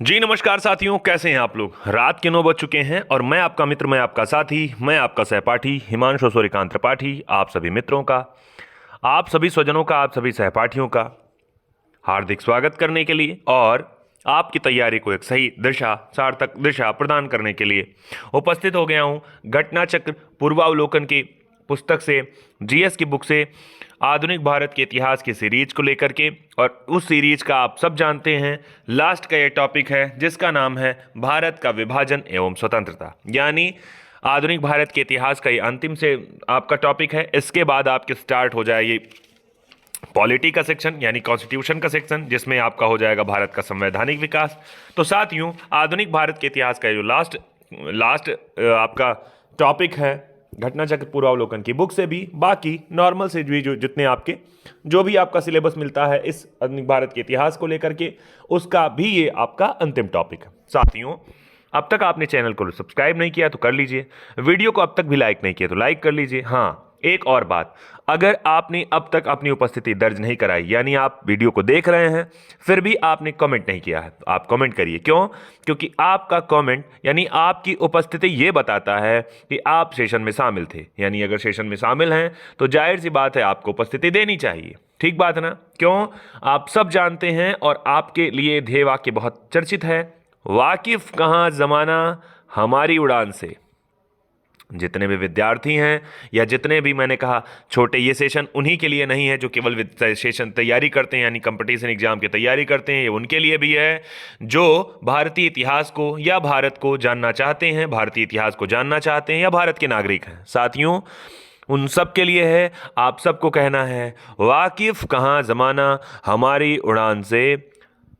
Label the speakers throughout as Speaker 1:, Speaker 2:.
Speaker 1: जी नमस्कार साथियों, कैसे हैं आप लोग। रात के 9 बज चुके हैं और मैं आपका मित्र, मैं आपका साथी, मैं आपका सहपाठी हिमांशु सूर्यकांत त्रिपाठी आप सभी मित्रों का, आप सभी स्वजनों का, आप सभी सहपाठियों का हार्दिक स्वागत करने के लिए और आपकी तैयारी को एक सही दिशा, सार्थक दिशा प्रदान करने के लिए उपस्थित हो गया हूं घटना चक्र पूर्वावलोकन की पुस्तक से, जीएस की बुक से, आधुनिक भारत के इतिहास की सीरीज को लेकर के। और उस सीरीज का आप सब जानते हैं लास्ट का ये टॉपिक है जिसका नाम है भारत का विभाजन एवं स्वतंत्रता, यानी आधुनिक भारत के इतिहास का ये अंतिम से आपका टॉपिक है। इसके बाद आपके स्टार्ट हो जाएगी पॉलिटी का सेक्शन यानी कॉन्स्टिट्यूशन का सेक्शन, जिसमें आपका हो जाएगा भारत का संवैधानिक विकास। तो साथियों, आधुनिक भारत के इतिहास का जो लास्ट लास्ट आपका टॉपिक है घटना चक्र पूर्वावलोकन की बुक से भी, बाकी नॉर्मल से भी जो जितने आपके जो भी आपका सिलेबस मिलता है इस आधुनिक भारत के इतिहास को लेकर के, उसका भी ये आपका अंतिम टॉपिक है। साथियों, अब तक आपने चैनल को सब्सक्राइब नहीं किया तो कर लीजिए, वीडियो को अब तक भी लाइक नहीं किया तो लाइक कर लीजिए। हाँ, एक और बात, अगर आपने अब तक अपनी उपस्थिति दर्ज नहीं कराई, यानी आप वीडियो को देख रहे हैं फिर भी आपने कमेंट नहीं किया है, तो आप कमेंट करिए। क्यों? क्योंकि आपका कमेंट यानी आपकी उपस्थिति ये बताता है कि आप सेशन में शामिल थे, यानी अगर सेशन में शामिल हैं तो जाहिर सी बात है आपको उपस्थिति देनी चाहिए। ठीक बात है ना? क्यों? आप सब जानते हैं और आपके लिए ध्येय वाक्य बहुत चर्चित है, वाकिफ कहाँ जमाना हमारी उड़ान से। जितने भी विद्यार्थी हैं या जितने भी, मैंने कहा छोटे, ये सेशन उन्हीं के लिए नहीं है जो केवल सेशन तैयारी करते हैं यानी कंपटीशन एग्जाम की तैयारी करते हैं, ये उनके लिए भी है जो भारतीय इतिहास को या भारत को जानना चाहते हैं, भारतीय इतिहास को जानना चाहते हैं या भारत के नागरिक हैं। साथियों, उन सब के लिए है। आप सबको कहना है वाकिफ कहाँ जमाना हमारी उड़ान से,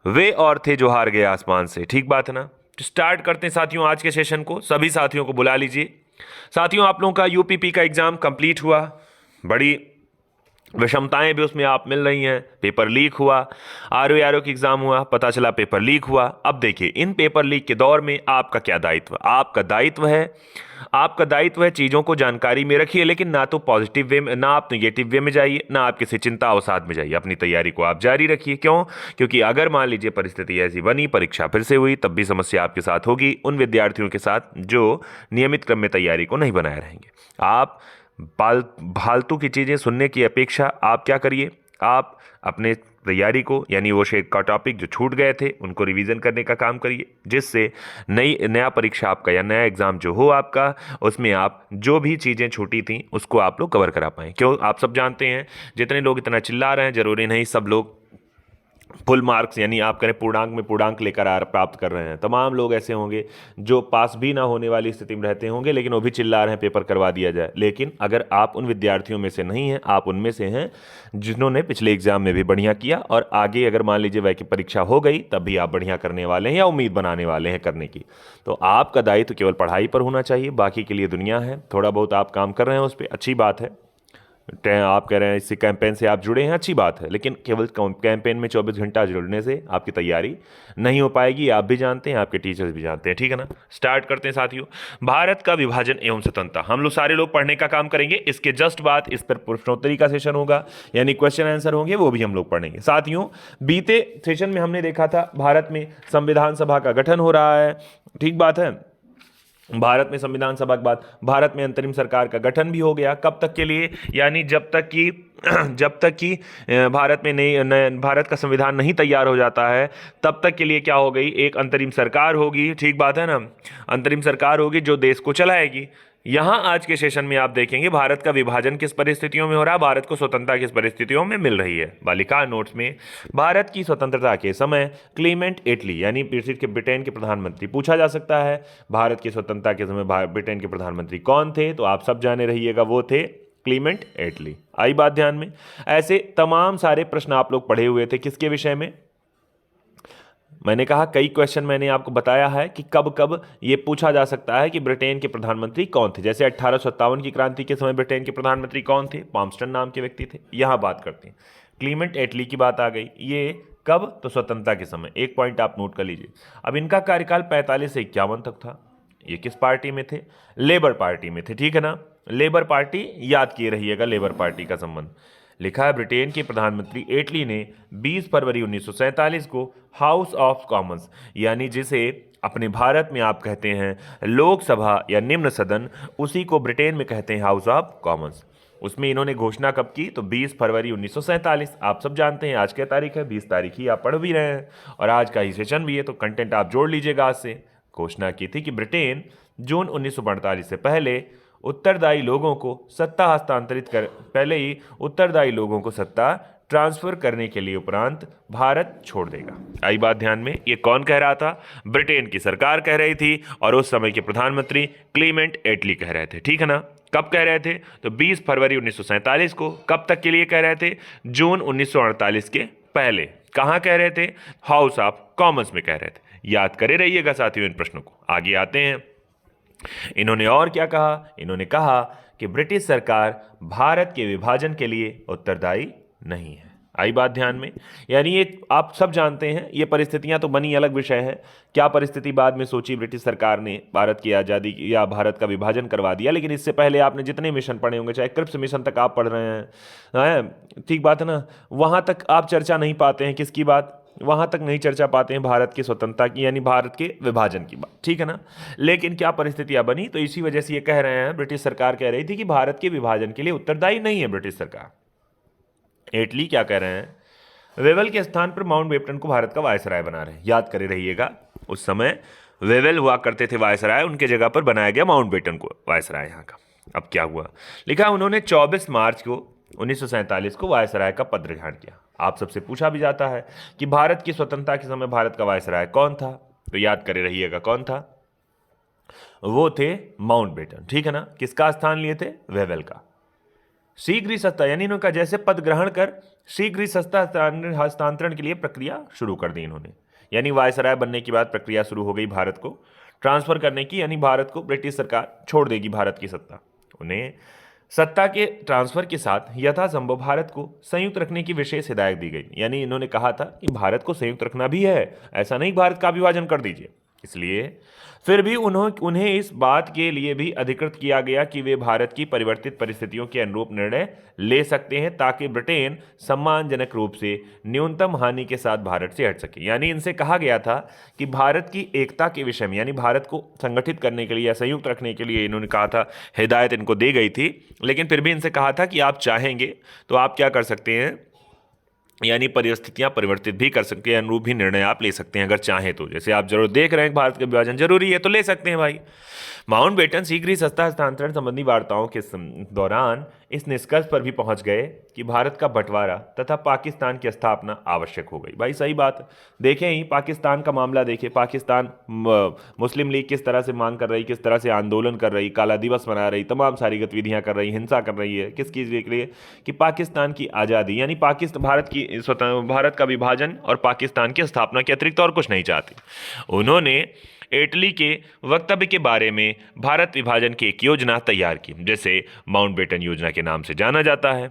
Speaker 1: वे और थे जो हार गए आसमान से। ठीक बात है ना? स्टार्ट करते हैं साथियों आज के सेशन को। सभी साथियों को बुला लीजिए। साथियों, आप लोगों का यूपीपी का एग्जाम कंप्लीट हुआ, बड़ी विषमताएं भी उसमें आप मिल रही हैं। पेपर लीक हुआ, आरओ की एग्जाम हुआ, पता चला पेपर लीक हुआ। अब देखिए, इन पेपर लीक के दौर में आपका क्या दायित्व? आपका दायित्व है चीज़ों को जानकारी में रखिए, लेकिन ना तो पॉजिटिव वे में, ना आप नेगेटिव वे में जाइए, ना आप किसी चिंता अवसाद में जाइए। अपनी तैयारी को आप जारी रखिए। क्यों? क्योंकि अगर मान लीजिए परिस्थिति ऐसी बनी, परीक्षा फिर से हुई, तब भी समस्या आपके साथ होगी उन विद्यार्थियों के साथ जो नियमित क्रम में तैयारी को नहीं बनाए रहेंगे। आप फालतू की चीज़ें सुनने की अपेक्षा आप क्या करिए, आप अपने तैयारी को यानी वो शेर का टॉपिक जो छूट गए थे उनको रिवीजन करने का काम करिए, जिससे नया परीक्षा आपका या नया एग्जाम जो हो आपका, उसमें आप जो भी चीज़ें छूटी थी उसको आप लोग कवर करा पाएँ। क्यों? आप सब जानते हैं जितने लोग इतना चिल्ला रहे हैं, जरूरी नहीं सब लोग फुल मार्क्स यानी आप करें पूर्णांक में पूर्णांक लेकर प्राप्त कर रहे हैं। तमाम लोग ऐसे होंगे जो पास भी ना होने वाली स्थिति में रहते होंगे, लेकिन वो भी चिल्ला रहे हैं पेपर करवा दिया जाए। लेकिन अगर आप उन विद्यार्थियों में से नहीं हैं, आप उनमें से हैं जिन्होंने पिछले एग्जाम में भी बढ़िया किया और आगे अगर मान लीजिए वह की परीक्षा हो गई तब भी आप बढ़िया करने वाले हैं या उम्मीद बनाने वाले हैं करने की, तो आपका दायित्व केवल पढ़ाई पर होना चाहिए। बाकी के लिए दुनिया है, थोड़ा बहुत आप काम कर रहे हैं उस पर, अच्छी बात है। आप कह रहे हैं इसी कैंपेन से आप जुड़े हैं, अच्छी बात है, लेकिन केवल कैंपेन में 24 घंटा जुड़ने से आपकी तैयारी नहीं हो पाएगी। आप भी जानते हैं, आपके टीचर्स भी जानते हैं। ठीक है ना? स्टार्ट करते हैं साथियों। भारत का विभाजन एवं स्वतंत्रता हम लोग सारे लोग पढ़ने का काम करेंगे। इसके जस्ट बाद इस पर प्रश्नोत्तरी का सेशन होगा, यानी क्वेश्चन आंसर होंगे, वो भी हम लोग पढ़ेंगे। साथियों, बीते सेशन में हमने देखा था भारत में संविधान सभा का गठन हो रहा है। ठीक बात है, भारत में संविधान सभा के बाद भारत में अंतरिम सरकार का गठन भी हो गया। कब तक के लिए? यानी जब तक कि भारत में भारत का संविधान नहीं तैयार हो जाता है तब तक के लिए क्या हो गई, एक अंतरिम सरकार होगी। ठीक बात है ना? अंतरिम सरकार होगी जो देश को चलाएगी। यहां आज के सेशन में आप देखेंगे भारत का विभाजन किस परिस्थितियों में हो रहा है, भारत को स्वतंत्रता किस परिस्थितियों में मिल रही है। बालिका नोट्स में भारत की स्वतंत्रता के समय क्लीमेंट एटली यानी ब्रिटेन के प्रधानमंत्री पूछा जा सकता है। भारत की स्वतंत्रता के समय ब्रिटेन के प्रधानमंत्री कौन थे? तो आप सब जाने रहिएगा, वो थे क्लीमेंट एटली। आई बात ध्यान में? ऐसे तमाम सारे प्रश्न आप लोग पढ़े हुए थे किसके विषय में? मैंने कहा कई क्वेश्चन मैंने आपको बताया है कि कब कब ये पूछा जा सकता है कि ब्रिटेन के प्रधानमंत्री कौन थे। जैसे 1857 की क्रांति के समय ब्रिटेन के प्रधानमंत्री कौन थे? पाम्स्टन नाम के व्यक्ति थे। यहां बात करते हैं, क्लीमेंट एटली की बात आ गई। ये कब? तो स्वतंत्रता के समय। एक पॉइंट आप नोट कर लीजिए। अब इनका कार्यकाल 45 से 51 तक था। ये किस पार्टी में थे? लेबर पार्टी में थे। ठीक है ना? लेबर पार्टी याद किए रहिएगा, लेबर पार्टी का संबंध। लिखा है ब्रिटेन के प्रधानमंत्री एटली ने 20 फरवरी 1947 को हाउस ऑफ कॉमन्स, यानी जिसे अपने भारत में आप कहते हैं लोकसभा या निम्न सदन, उसी को ब्रिटेन में कहते हैं हाउस ऑफ कॉमन्स। उसमें इन्होंने घोषणा कब की? तो 20 फरवरी 1947। आप सब जानते हैं आज क्या तारीख है, 20 तारीख ही आप पढ़ भी रहे हैं और आज का ही सेशन भी है, तो कंटेंट आप जोड़ लीजिएगा आज से। घोषणा की थी कि ब्रिटेन जून 1948 से पहले उत्तरदायी लोगों को सत्ता हस्तांतरित कर पहले ही उत्तरदायी लोगों को सत्ता ट्रांसफर करने के लिए उपरांत भारत छोड़ देगा। आई बात ध्यान में? ये कौन कह रहा था? ब्रिटेन की सरकार कह रही थी और उस समय के प्रधानमंत्री क्लीमेंट एटली कह रहे थे, ठीक है ना। कब कह रहे थे? तो 20 फरवरी 1947 को। कब तक के लिए कह रहे थे? जून 1948 के पहले। कहां कह रहे थे? हाउस ऑफ कॉमन्स में कह रहे थे। याद करे रहिएगा साथियों इन प्रश्नों को। आगे आते हैं, इन्होंने और क्या कहा? इन्होंने कहा कि ब्रिटिश सरकार भारत के विभाजन के लिए उत्तरदायी नहीं है। आई बात ध्यान में? यानी ये आप सब जानते हैं, ये परिस्थितियां तो बनी, अलग विषय है क्या परिस्थिति बाद में सोची ब्रिटिश सरकार ने भारत की आज़ादी या भारत का विभाजन करवा दिया, लेकिन इससे पहले आपने जितने मिशन पढ़े होंगे, चाहे क्रिप्स मिशन तक आप पढ़ रहे हैं, ठीक बात है ना, वहाँ तक आप चर्चा नहीं पाते हैं। किसकी बात? वहां तक नहीं चर्चा पाते हैं भारत की स्वतंत्रता की, यानी भारत के विभाजन की बात, ठीक है ना। लेकिन क्या परिस्थितियां बनी, तो इसी वजह से ये कह रहे हैं, ब्रिटिश सरकार कह रही थी कि भारत के विभाजन के लिए उत्तरदायी नहीं है ब्रिटिश सरकार। एटली क्या कह रहे हैं? वेवेल के स्थान पर माउंटबेटन को भारत का वायसराय बना रहे हैं। याद करे रहिएगा, उस समय वेवेल हुआ करते थे वायसराय, उनके जगह पर बनाया गया माउंटबेटन को वायसराय यहाँ का। अब क्या हुआ? लिखा उन्होंने 24 मार्च को 1947 को वायसराय का पद ग्रहण किया। आप सबसे पूछा भी जाता है कि भारत की स्वतंत्रता के समय भारत का वायसराय कौन था, तो याद करे रहिएगा कौन था? वो थे माउंटबेटन, ठीक है ना। किसका स्थान लिए थे? वेवेल का। शीघ्र ही सत्ता, यानी इन्होंने जैसे पद ग्रहण कर शीघ्र ही सत्ता हस्तांतरण के लिए प्रक्रिया शुरू कर दी इन्होंने, यानी वायसराय बनने की बाद प्रक्रिया शुरू हो गई भारत को ट्रांसफर करने की, यानी भारत को ब्रिटिश सरकार छोड़ देगी भारत की सत्ता। उन्हें सत्ता के ट्रांसफर के साथ यथासंभव भारत को संयुक्त रखने की विशेष हिदायत दी गई, यानी इन्होंने कहा था कि भारत को संयुक्त रखना भी है, ऐसा नहीं भारत का विभाजन कर दीजिए। इसलिए फिर भी उन्हें इस बात के लिए भी अधिकृत किया गया कि वे भारत की परिवर्तित परिस्थितियों के अनुरूप निर्णय ले सकते हैं, ताकि ब्रिटेन सम्मानजनक रूप से न्यूनतम हानि के साथ भारत से हट सके। यानी इनसे कहा गया था कि भारत की एकता के विषय में, यानी भारत को संगठित करने के लिए या संयुक्त रखने के लिए इन्होंने कहा था, हिदायत इनको दी गई थी, लेकिन फिर भी इनसे कहा था कि आप चाहेंगे तो आप क्या कर सकते हैं, यानी परिस्थितियां परिवर्तित भी कर सकते हैं, अनुरूप भी निर्णय आप ले सकते हैं अगर चाहें तो। जैसे आप जरूर देख रहे हैं भारत का विभाजन जरूरी है तो ले सकते हैं भाई। माउंटबेटन शीघ्र ही सत्ता हस्तांतरण संबंधी वार्ताओं के दौरान इस निष्कर्ष पर भी पहुंच गए कि भारत का बंटवारा तथा पाकिस्तान की स्थापना आवश्यक हो गई। भाई सही बात, देखें ही पाकिस्तान का मामला देखें, पाकिस्तान मुस्लिम लीग किस तरह से मांग कर रही, किस तरह से आंदोलन कर रही, काला दिवस मना रही, तमाम सारी गतिविधियां कर रही, हिंसा कर रही है, किस चीज़ के लिए? कि पाकिस्तान की आज़ादी, यानी पाकिस्तान भारत का विभाजन और पाकिस्तान की स्थापना के अतिरिक्त और कुछ नहीं चाहती। उन्होंने एटली के वक्तव्य के बारे में भारत विभाजन की एक योजना तैयार की, जिसे माउंटबेटन योजना के नाम से जाना जाता है।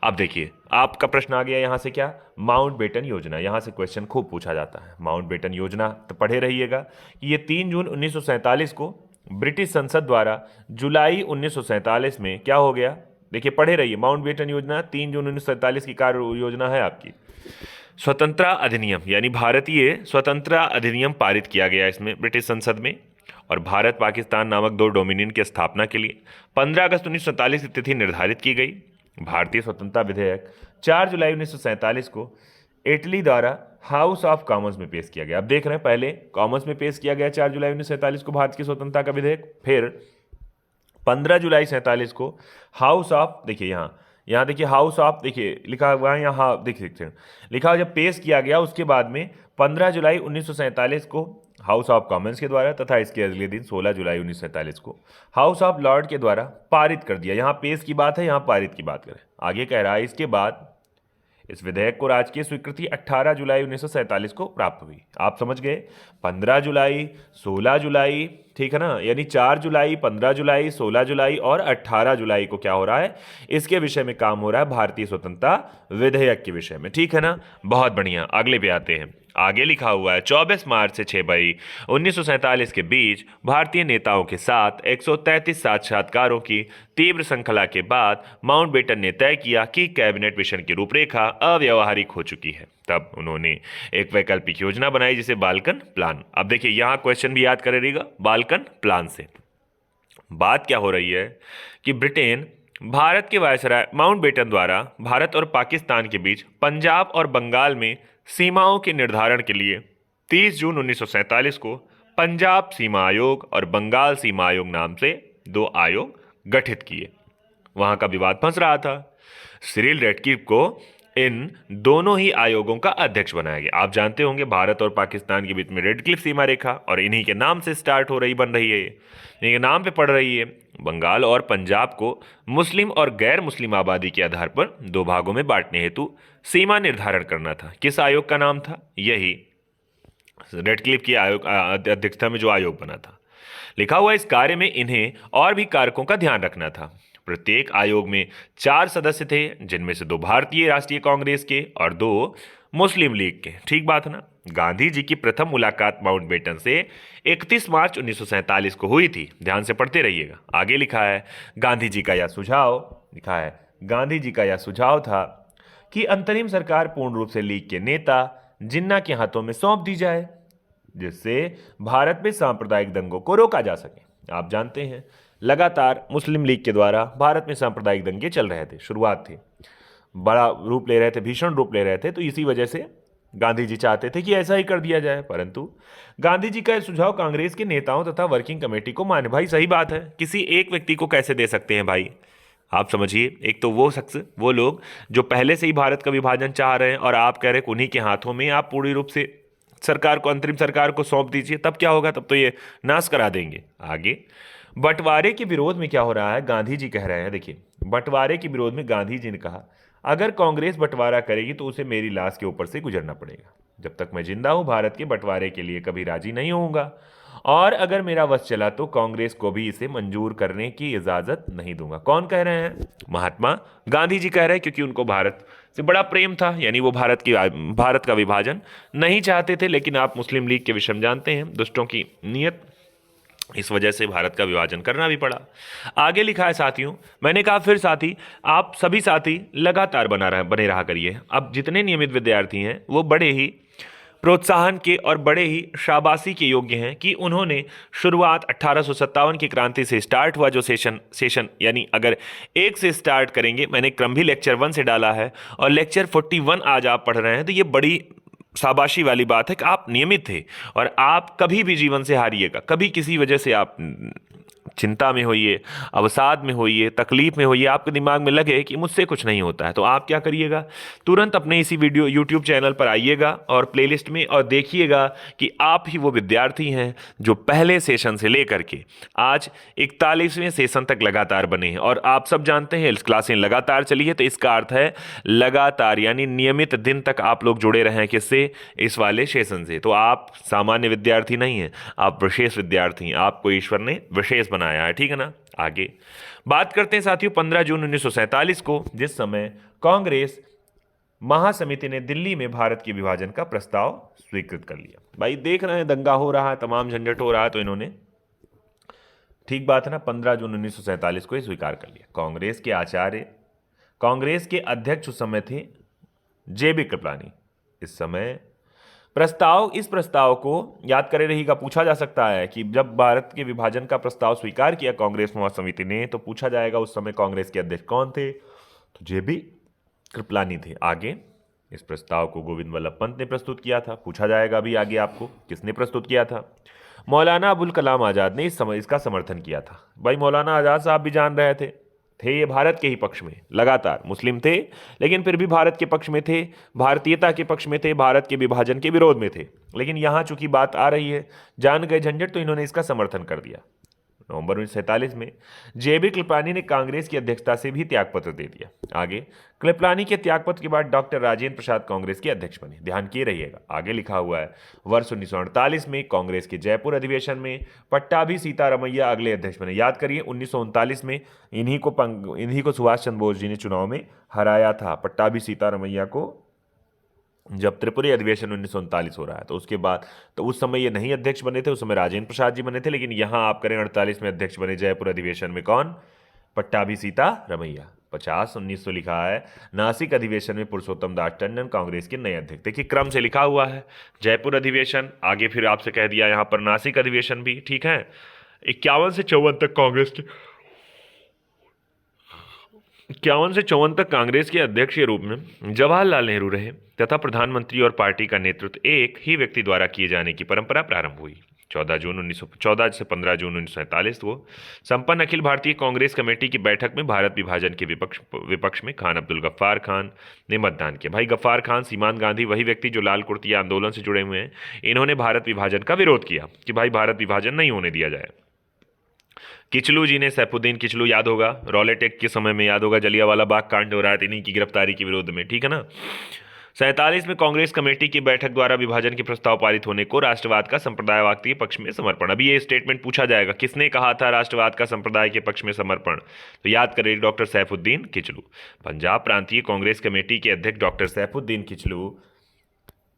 Speaker 1: अब देखिए, आपका प्रश्न आ गया यहां से, क्या? माउंटबेटन योजना। यहां से क्वेश्चन खूब पूछा जाता है। माउंटबेटन योजना तो पढ़े रहिएगा कि ये 3 जून 1947 को ब्रिटिश संसद द्वारा जुलाई 1947 में क्या हो गया? देखिए पढ़े रहिए, माउंटबेटन योजना 3 जून 1947 की कार्य योजना है आपकी। स्वतंत्रता अधिनियम, यानी भारतीय स्वतंत्रता अधिनियम पारित किया गया इसमें ब्रिटिश संसद में, और भारत पाकिस्तान नामक 2 डोमिनियन की स्थापना के लिए 15 अगस्त 1947 की तिथि निर्धारित की गई। भारतीय स्वतंत्रता विधेयक 4 जुलाई 1947 को इटली द्वारा हाउस ऑफ कॉमन्स में पेश किया गया। अब देख रहे हैं, पहले कॉमन्स में पेश किया गया 4 जुलाई 1947 को भारत की स्वतंत्रता का विधेयक, फिर 15 जुलाई 47 को हाउस ऑफ, देखिए यहाँ देखिए हाउस ऑफ, देखिए लिखा हुआ है यहाँ, देखिए लिखा हुआ, जब पेश किया गया उसके बाद में 15 जुलाई 1947 को हाउस ऑफ कॉमन्स के द्वारा, तथा इसके अगले दिन 16 जुलाई 1947 को हाउस ऑफ लॉर्ड के द्वारा पारित कर दिया। यहाँ पेश की बात है, यहाँ पारित की बात करें। आगे कह रहा है, इसके बाद इस विधेयक को राजकीय स्वीकृति 18 जुलाई 1947 को प्राप्त हुई। आप समझ गए, 15 जुलाई, 16 जुलाई, ठीक है ना, यानी 4 जुलाई, 15 जुलाई, 16 जुलाई और 18 जुलाई को क्या हो रहा है, इसके विषय में काम हो रहा है, भारतीय स्वतंत्रता विधेयक के विषय में। ठीक है ना, बहुत बढ़िया। अगले पे आते हैं। आगे लिखा हुआ है 24 मार्च से 6 मई 1947 के बीच भारतीय नेताओं के साथ 133 साक्षात्कारों की तीव्र श्रृंखला के बाद माउंटबेटन ने तय किया कि कैबिनेट मिशन की रूपरेखा अव्यावहारिक हो चुकी है। तब उन्होंने एक वैकल्पिक योजना बनाई जिसे बाल्कन प्लान। अब देखिए यहां क्वेश्चन भी याद करेगा, बाल्कन प्लान से बात क्या हो रही है कि ब्रिटेन भारत के वायसराय माउंटबेटन द्वारा भारत और पाकिस्तान के बीच पंजाब और बंगाल में सीमाओं के निर्धारण के लिए 30 जून 1947 को पंजाब सीमा आयोग और बंगाल सीमा आयोग नाम से 2 आयोग गठित किए। वहां का विवाद फंस रहा था। सिरिल रैटक्लिफ को इन दोनों ही आयोगों का अध्यक्ष बनाया गया। आप जानते होंगे भारत और पाकिस्तान के बीच में रेडक्लिफ सीमा रेखा, और इन्हीं के नाम से स्टार्ट हो रही, बन रही है, इन्हीं के नाम पे पड़ रही है। बंगाल और पंजाब को मुस्लिम और गैर मुस्लिम आबादी के आधार पर 2 भागों में बांटने हेतु सीमा निर्धारण करना था। किस आयोग का नाम था? यही रेडक्लिफ की आयोग अध्यक्षता में जो आयोग बना था। लिखा हुआ इस कार्य में इन्हें और भी कारकों का ध्यान रखना था। प्रत्येक आयोग में 4 सदस्य थे, जिनमें से 2 भारतीय राष्ट्रीय कांग्रेस के और 2 मुस्लिम लीग के। ठीक बात है ना। गांधी जी की प्रथम मुलाकात माउंटबेटन से 31 मार्च 1947 को हुई थी। ध्यान से पढ़ते रहिएगा। आगे लिखा है गांधी जी का यह सुझाव, लिखा है गांधी जी का यह सुझाव था कि अंतरिम सरकार पूर्ण रूप से लीग के नेता जिन्ना के हाथों में सौंप दी जाए, जिससे भारत में सांप्रदायिक दंगों को रोका जा सके। आप जानते हैं लगातार मुस्लिम लीग के द्वारा भारत में सांप्रदायिक दंगे चल रहे थे, शुरुआत थी, बड़ा रूप ले रहे थे, भीषण रूप ले रहे थे। तो इसी वजह से गांधी जी चाहते थे कि ऐसा ही कर दिया जाए, परंतु गांधी जी का यह सुझाव कांग्रेस के नेताओं तथा वर्किंग कमेटी को माने। भाई सही बात है, किसी एक व्यक्ति को कैसे दे सकते हैं भाई, आप समझिए। एक तो वो शख्स, वो लोग जो पहले से ही भारत का विभाजन चाह रहे हैं, और आप कह रहे हैं उन्हीं के हाथों में आप पूरी रूप से सरकार को, अंतरिम सरकार को सौंप दीजिए। तब क्या होगा? तब तो ये नाश करा देंगे। आगे बंटवारे के विरोध में क्या हो रहा है, गांधी जी कह रहे हैं, देखिए बंटवारे के विरोध में गांधी जी ने कहा अगर कांग्रेस बंटवारा करेगी तो उसे मेरी लाश के ऊपर से गुजरना पड़ेगा। जब तक मैं जिंदा हूं भारत के बंटवारे के लिए कभी राजी नहीं होऊंगा, और अगर मेरा वश चला तो कांग्रेस को भी इसे मंजूर करने की इजाजत नहीं दूंगा। कौन कह रहे हैं? महात्मा गांधी जी कह रहे हैं, क्योंकि उनको भारत से बड़ा प्रेम था, यानी वो भारत का विभाजन नहीं चाहते थे। लेकिन आप मुस्लिम लीग के विषय में जानते हैं, दुष्टों की नीयत, इस वजह से भारत का विभाजन करना भी पड़ा। आगे लिखा है साथियों, मैंने कहा फिर साथी, आप सभी साथी लगातार बने रहा करिए। अब जितने नियमित विद्यार्थी हैं वो बड़े ही प्रोत्साहन के और बड़े ही शाबाशी के योग्य हैं कि उन्होंने शुरुआत 1857 की क्रांति से स्टार्ट हुआ जो सेशन यानी अगर 1 से स्टार्ट करेंगे, मैंने क्रम भी लेक्चर 1 से डाला है और लेक्चर 41 आज आप पढ़ रहे हैं, तो ये बड़ी शाबाशी वाली बात है कि आप नियमित थे और आप कभी भी जीवन से हारिएगा। कभी किसी वजह से आप चिंता में होइए, अवसाद में होइए, तकलीफ में होइए, आपके दिमाग में लगे कि मुझसे कुछ नहीं होता है, तो आप क्या करिएगा, तुरंत अपने इसी वीडियो यूट्यूब चैनल पर आइएगा और प्लेलिस्ट में और देखिएगा कि आप ही वो विद्यार्थी हैं जो पहले सेशन से लेकर के आज 41वें सेशन तक लगातार बने हैं। और आप सब जानते हैं क्लासें लगातार चली है, तो इसका अर्थ है लगातार यानी नियमित दिन तक आप लोग जुड़े रहे हैं किससे, इस वाले सेशन से। तो आप सामान्य विद्यार्थी नहीं हैं, आप विशेष विद्यार्थी हैं, आपको ईश्वर ने विशेष बनाया है, ठीक है ना। आगे बात करते हैं साथियों 15 जून 1947 को, जिस समय कांग्रेस महासमिति ने दिल्ली में भारत के विभाजन का प्रस्ताव स्वीकृत कर लिया। भाई देख रहे हैं दंगा हो रहा है, तमाम झंझट हो रहा है, तो इन्होंने, ठीक बात है ना, 15 जून 1947 को ही स्वीकार कर लिया। कांग्रेस के आचार्य, कांग्रेस के अध्यक्ष उस समय थे जे.बी. कृपलानी। इस समय इस प्रस्ताव को याद करे रहिएगा, पूछा जा सकता है कि जब भारत के विभाजन का प्रस्ताव स्वीकार किया कांग्रेस महासमिति ने, तो पूछा जाएगा उस समय कांग्रेस के अध्यक्ष कौन थे, तो जे.बी. कृपलानी थे। आगे इस प्रस्ताव को गोविंद वल्लभ पंत ने प्रस्तुत किया था, पूछा जाएगा अभी आगे आपको किसने प्रस्तुत किया था। मौलाना अबुल कलाम आज़ाद ने इसका समर्थन किया था। भाई मौलाना आज़ाद साहब भी जान रहे थे ये भारत के ही पक्ष में, लगातार मुस्लिम थे लेकिन फिर भी भारत के पक्ष में थे, भारतीयता के पक्ष में थे, भारत के विभाजन के विरोध में थे। लेकिन यहाँ चूंकि बात आ रही है, जान गए झंझट, तो इन्होंने इसका समर्थन कर दिया। नवंबर 1947 में जेबी कृपलानी ने कांग्रेस की अध्यक्षता से भी त्यागपत्र दे दिया। आगे कृपलानी के त्यागपत्र के बाद डॉक्टर राजेंद्र प्रसाद कांग्रेस के अध्यक्ष बने। ध्यान किए रहिएगा, आगे लिखा हुआ है वर्ष 1948 में कांग्रेस के जयपुर अधिवेशन में पट्टाभी सीतारमैया अगले अध्यक्ष बने। याद करिए 1939 में इन्हीं को सुभाष चंद्र बोस जी ने चुनाव में हराया था, पट्टाभी सीतारमैया को, जब त्रिपुरी अधिवेशन 1939 हो रहा है। तो उसके बाद तो उस समय ये नहीं अध्यक्ष बने थे, उस समय राजेंद्र प्रसाद जी बने थे, लेकिन यहां आप करें 48 में अध्यक्ष बने जयपुर अधिवेशन में कौन? पट्टाभी सीतारमैया। 1950 लिखा है नासिक अधिवेशन में पुरुषोत्तम दास टंडन कांग्रेस के नए अध्यक्ष। देखिए क्रम से लिखा हुआ है, जयपुर अधिवेशन, आगे फिर आपसे कह दिया यहां पर नासिक अधिवेशन भी, ठीक है। 51 से 54 तक कांग्रेस के 51 से 54 तक कांग्रेस के अध्यक्ष के रूप में जवाहरलाल नेहरू रहे तथा प्रधानमंत्री और पार्टी का नेतृत्व एक ही व्यक्ति द्वारा किए जाने की परंपरा प्रारंभ हुई। 14 से 15 जून 1947 को संपन्न अखिल भारतीय कांग्रेस कमेटी की बैठक में भारत विभाजन के विपक्ष में खान अब्दुल गफ्फार खान ने मतदान किया। भाई गफ्फार खान सीमांत गांधी वही व्यक्ति जो लाल कुर्तिया आंदोलन से जुड़े हुए हैं, इन्होंने भारत विभाजन का विरोध किया कि भाई भारत विभाजन नहीं होने दिया जाए। किचलू जी ने, सैफुद्दीन किचलू याद होगा, रॉलेट एक्ट के समय में याद होगा, जलियांवाला बाग कांड हो रहा है, इन्हीं की गिरफ्तारी के विरोध में, ठीक है ना। 47 में कांग्रेस कमेटी की बैठक द्वारा विभाजन के प्रस्ताव पारित होने को राष्ट्रवाद का संप्रदायवाद के पक्ष में समर्पण। अभी ये स्टेटमेंट पूछा जाएगा, किसने कहा था राष्ट्रवाद का संप्रदाय के पक्ष में समर्पण? तो याद करें डॉक्टर सैफुद्दीन किचलू। पंजाब प्रांतीय कांग्रेस कमेटी के अध्यक्ष डॉक्टर सैफुद्दीन किचलू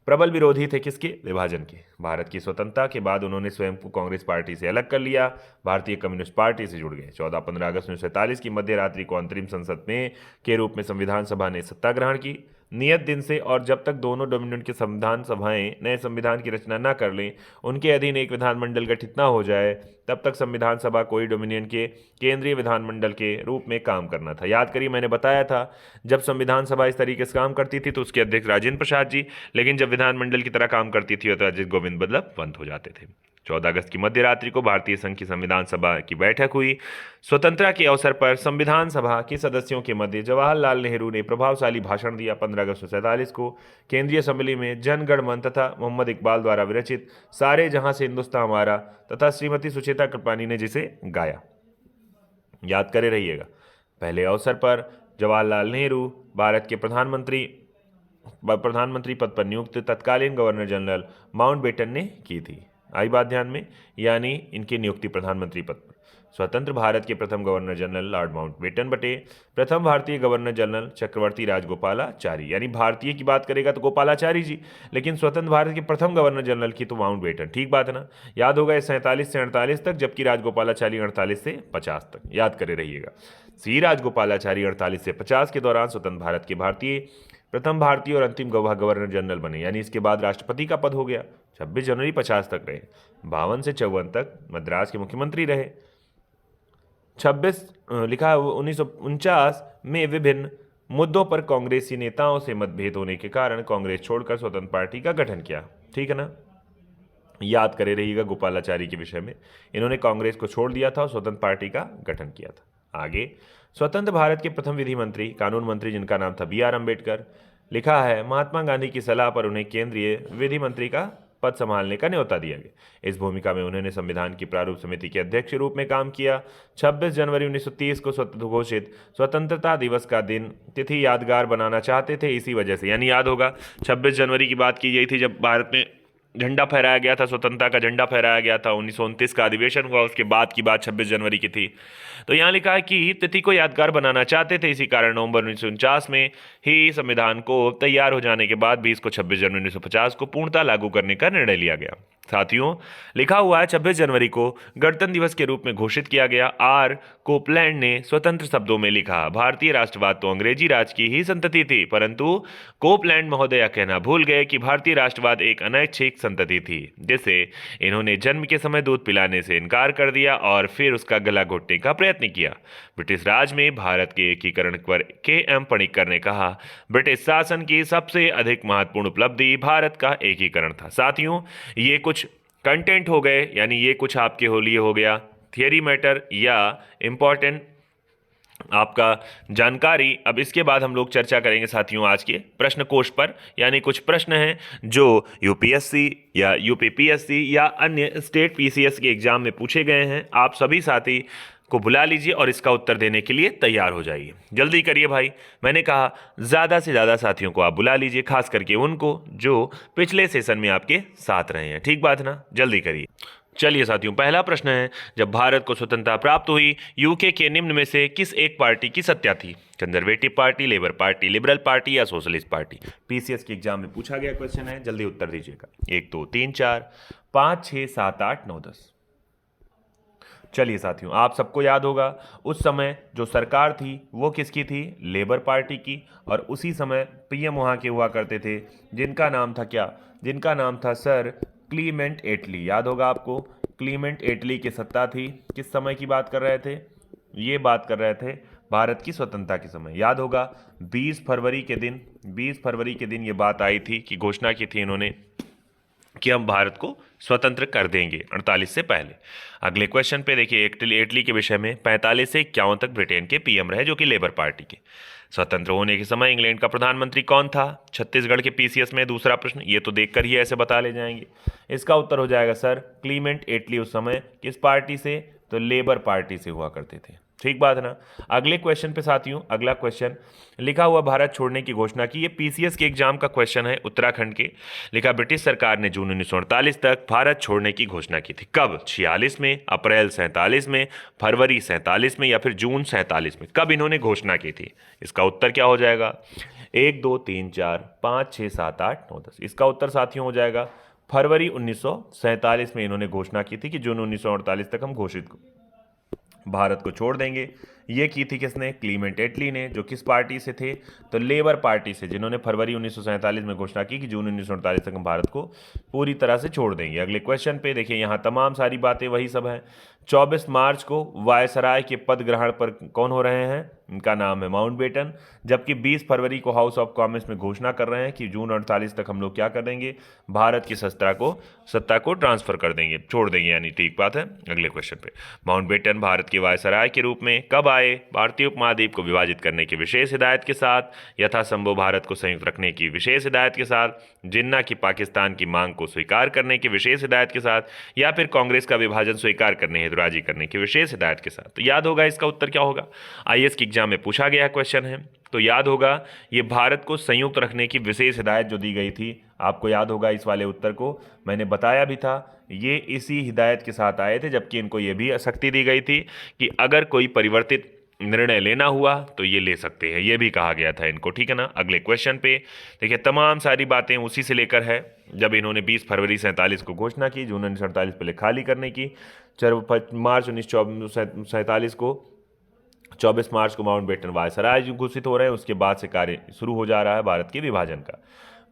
Speaker 1: प्रबल विरोधी थे किसके? विभाजन के। भारत की स्वतंत्रता के बाद उन्होंने स्वयं को कांग्रेस पार्टी से अलग कर लिया, भारतीय कम्युनिस्ट पार्टी से जुड़ गए। 14-15 अगस्त 1947 की मध्य रात्रि को अंतरिम संसद में के रूप में संविधान सभा ने सत्ता ग्रहण की। नियत दिन से और जब तक दोनों डोमिनियन के संविधान सभाएं नए संविधान की रचना न कर लें, उनके अधीन एक विधानमंडल गठित न हो जाए, तब तक संविधान सभा कोई डोमिनियन के केंद्रीय विधानमंडल के रूप में काम करना था। याद करिए मैंने बताया था जब संविधान सभा इस तरीके से काम करती थी तो उसके अध्यक्ष राजेंद्र प्रसाद जी, लेकिन जब विधानमंडल की तरह काम करती थी तो अजित गोविंद बल्लभ पंत हो जाते थे। 14 अगस्त की मध्य रात्रि को भारतीय संघ की संविधान सभा की बैठक हुई। स्वतंत्रता के अवसर पर संविधान सभा के सदस्यों के मध्य जवाहरलाल नेहरू ने प्रभावशाली भाषण दिया। 15 अगस्त 1947 को केंद्रीय असेंबली में जन गण मन तथा मोहम्मद इकबाल द्वारा विरचित सारे जहां से हिंदुस्तान हमारा तथा श्रीमती सुचेता कृपलानी ने जिसे गाया। याद करे रहिएगा, पहले अवसर पर जवाहरलाल नेहरू भारत के प्रधानमंत्री पद पर नियुक्त तत्कालीन गवर्नर जनरल माउंटबेटन ने की थी। आई बात ध्यान में, यानी इनकी नियुक्ति प्रधानमंत्री पद पर। स्वतंत्र भारत के प्रथम गवर्नर जनरल लॉर्ड माउंटबेटन बटे प्रथम भारतीय गवर्नर जनरल चक्रवर्ती राजगोपालाचारी, यानी भारतीय की बात करेगा तो गोपालाचारी जी, लेकिन स्वतंत्र भारत के प्रथम गवर्नर जनरल की तो माउंटबेटन। ठीक बात है ना। याद होगा 47 से 48 तक, जबकि राजगोपालाचारी 48 से 50 तक। याद करे रहिएगा, सी राजगोपालाचारी 48 से 50 के दौरान स्वतंत्र भारत के प्रथम भारतीय और अंतिम गवर्नर जनरल बने, यानी इसके बाद राष्ट्रपति का पद हो गया। 26 जनवरी 50 तक रहे। 52 से 54 तक मद्रास के मुख्यमंत्री रहे। 26 लिखा है 1949 में विभिन्न मुद्दों पर कांग्रेसी नेताओं से मतभेद होने के कारण कांग्रेस छोड़कर स्वतंत्र पार्टी का गठन किया। ठीक है ना। याद करे रहिएगा गोपालाचारी के विषय में, इन्होंने कांग्रेस को छोड़ दिया था और स्वतंत्र पार्टी का गठन किया था। आगे स्वतंत्र भारत के प्रथम विधि मंत्री, कानून मंत्री, जिनका नाम था BR अम्बेडकर। लिखा है महात्मा गांधी की सलाह पर उन्हें केंद्रीय विधि मंत्री का पद संभालने का न्योता दिया गया। इस भूमिका में उन्होंने संविधान की प्रारूप समिति के अध्यक्ष के रूप में काम किया। 26 जनवरी 1930 को घोषित स्वतंत्रता दिवस का दिन तिथि यादगार बनाना चाहते थे, इसी वजह से, यानी याद होगा 26 जनवरी की बात की गई थी जब भारत में झंडा फहराया गया था, स्वतंत्रता का झंडा फहराया गया था। 1929 का अधिवेशन हुआ, उसके बाद की बात 26 जनवरी की थी। तो यहाँ लिखा है कि तिथि को यादगार बनाना चाहते थे, इसी कारण नवंबर 1949 में ही संविधान को तैयार हो जाने के बाद भी इसको 26 जनवरी 1950 को पूर्णतः लागू करने का निर्णय लिया गया। साथियों, लिखा हुआ है 26 जनवरी को गणतंत्र दिवस के रूप में घोषित किया गया। आर कोपलैंड ने स्वतंत्र शब्दों में लिखा, भारतीय राष्ट्रवाद तो अंग्रेजी राज की ही संतति थी, परंतु कोपलैंड महोदय कहना भूल गए कि भारतीय राष्ट्रवाद एक अनैच्छिक संतति थी, जिसे इन्होंने जन्म के समय दूध पिलाने से इनकार कर दिया और फिर उसका गला घोटने का प्रयत्न किया। ब्रिटिश राज में भारत के एकीकरण पर KM पणिक्कर ने कहा, ब्रिटिश शासन की सबसे अधिक महत्वपूर्ण उपलब्धि भारत का एकीकरण था। साथियों, ये कुछ कंटेंट हो गए, यानी ये कुछ आपके लिए हो गया थियरी मैटर या इंपॉर्टेंट आपका जानकारी। अब इसके बाद हम लोग चर्चा करेंगे साथियों आज के प्रश्न कोश पर, यानी कुछ प्रश्न हैं जो यूपीएससी या यूपीपीएससी या अन्य स्टेट पीसीएस के एग्जाम में पूछे गए हैं। आप सभी साथी को बुला लीजिए और इसका उत्तर देने के लिए तैयार हो जाइए। जल्दी करिए भाई, मैंने कहा ज़्यादा से ज़्यादा साथियों को आप बुला लीजिए, खास करके उनको जो पिछले सेशन में आपके साथ रहे हैं। ठीक बात ना, जल्दी करिए। चलिए साथियों, पहला प्रश्न है, जब भारत को स्वतंत्रता प्राप्त हुई यूके के निम्न में से किस एक पार्टी की सत्ता थी? Conservative party, labour party, liberal party या सोशलिस्ट पार्टी? पीसीएस के एग्जाम में पूछा गया क्वेश्चन है, जल्दी उत्तर दीजिएगा। 1 2 3 4 5 6 7 8 9 10। चलिए साथियों, आप सबको याद होगा उस समय जो सरकार थी वो किसकी थी? लेबर पार्टी की। और उसी समय पीएम वहाँ के हुआ करते थे जिनका नाम था क्या? जिनका नाम था सर क्लीमेंट एटली। याद होगा आपको, क्लीमेंट एटली की सत्ता थी। किस समय की बात कर रहे थे? ये बात कर रहे थे भारत की स्वतंत्रता के समय। याद होगा 20 फरवरी के दिन, 20 फरवरी के दिन ये बात आई थी कि घोषणा की थी इन्होंने कि हम भारत को स्वतंत्र कर देंगे 48 से पहले। अगले क्वेश्चन पे देखिए, एटली के विषय में 45 से 51 तक ब्रिटेन के पीएम रहे जो कि लेबर पार्टी के। स्वतंत्र होने के समय इंग्लैंड का प्रधानमंत्री कौन था? छत्तीसगढ़ के पीसीएस में दूसरा प्रश्न, ये तो देखकर ही ऐसे बता ले जाएंगे। इसका उत्तर हो जाएगा सर क्लीमेंट एटली। उस समय किस पार्टी से? तो लेबर पार्टी से हुआ करते थे। ठीक बात है ना। अगले क्वेश्चन पे साथियों, अगला क्वेश्चन लिखा हुआ भारत छोड़ने की घोषणा की। ये पीसीएस के एग्जाम का क्वेश्चन है, उत्तराखंड के। लिखा ब्रिटिश सरकार ने जून 1948 तक भारत छोड़ने की घोषणा की थी। कब? 46 में, अप्रैल 47 में, फरवरी 47 में या फिर जून 47 में? कब इन्होंने घोषणा की थी? इसका उत्तर क्या हो जाएगा? 1 2 3 4 5 6 7 8 9 10। इसका उत्तर साथियों हो जाएगा फरवरी 1947 में इन्होंने घोषणा की थी कि जून 1948 तक हम घोषित भारत को छोड़ देंगे। ये की थी किसने? क्लीमेंट एटली ने, जो किस पार्टी से थे? तो लेबर पार्टी से, जिन्होंने फरवरी 1947 में घोषणा की कि जून 1948 तक हम भारत को पूरी तरह से छोड़ देंगे। अगले क्वेश्चन पे देखिए, यहाँ तमाम सारी बातें वही सब हैं। 24 मार्च को वायसराय के पद ग्रहण पर कौन हो रहे हैं? इनका नाम है माउंटबेटन। जबकि 20 फरवरी को हाउस ऑफ कॉमन्स में घोषणा कर रहे हैं कि जून 48 तक हम लोग क्या कर देंगे? भारत की सत्ता को ट्रांसफर कर देंगे, छोड़ देंगे, यानी ठीक बात है। अगले क्वेश्चन पे, माउंटबेटन भारत के वायसराय के रूप में कब आए? भारतीय उपमहाद्वीप को विभाजित करने की विशेष हिदायत के साथ, यथासंभव भारत को संयुक्त रखने की विशेष हिदायत के साथ, जिन्ना की पाकिस्तान की मांग को स्वीकार करने की विशेष हिदायत के साथ, या फिर कांग्रेस का विभाजन स्वीकार करने हेतु राजी करने की विशेष हिदायत के साथ? तो याद होगा इसका उत्तर क्या होगा। आईएएस के एग्जाम में पूछा गया क्वेश्चन है, तो याद होगा ये भारत को संयुक्त रखने की विशेष हिदायत जो दी गई थी, आपको याद होगा इस वाले उत्तर को मैंने बताया भी था। ये इसी हिदायत के साथ आए थे, जबकि इनको ये भी शक्ति दी गई थी कि अगर कोई परिवर्तित निर्णय लेना हुआ तो ये ले सकते हैं, ये भी कहा गया था इनको। ठीक है ना। अगले क्वेश्चन पे देखिए, तमाम सारी बातें उसी से लेकर है जब इन्होंने 20 फरवरी 47 को घोषणा की, जून 1948 पहले खाली करने की, मार्च 1947 को 24 मार्च को माउंटबेटन वायसराय घोषित हो रहे हैं। उसके बाद से कार्य शुरू हो जा रहा है भारत के विभाजन का।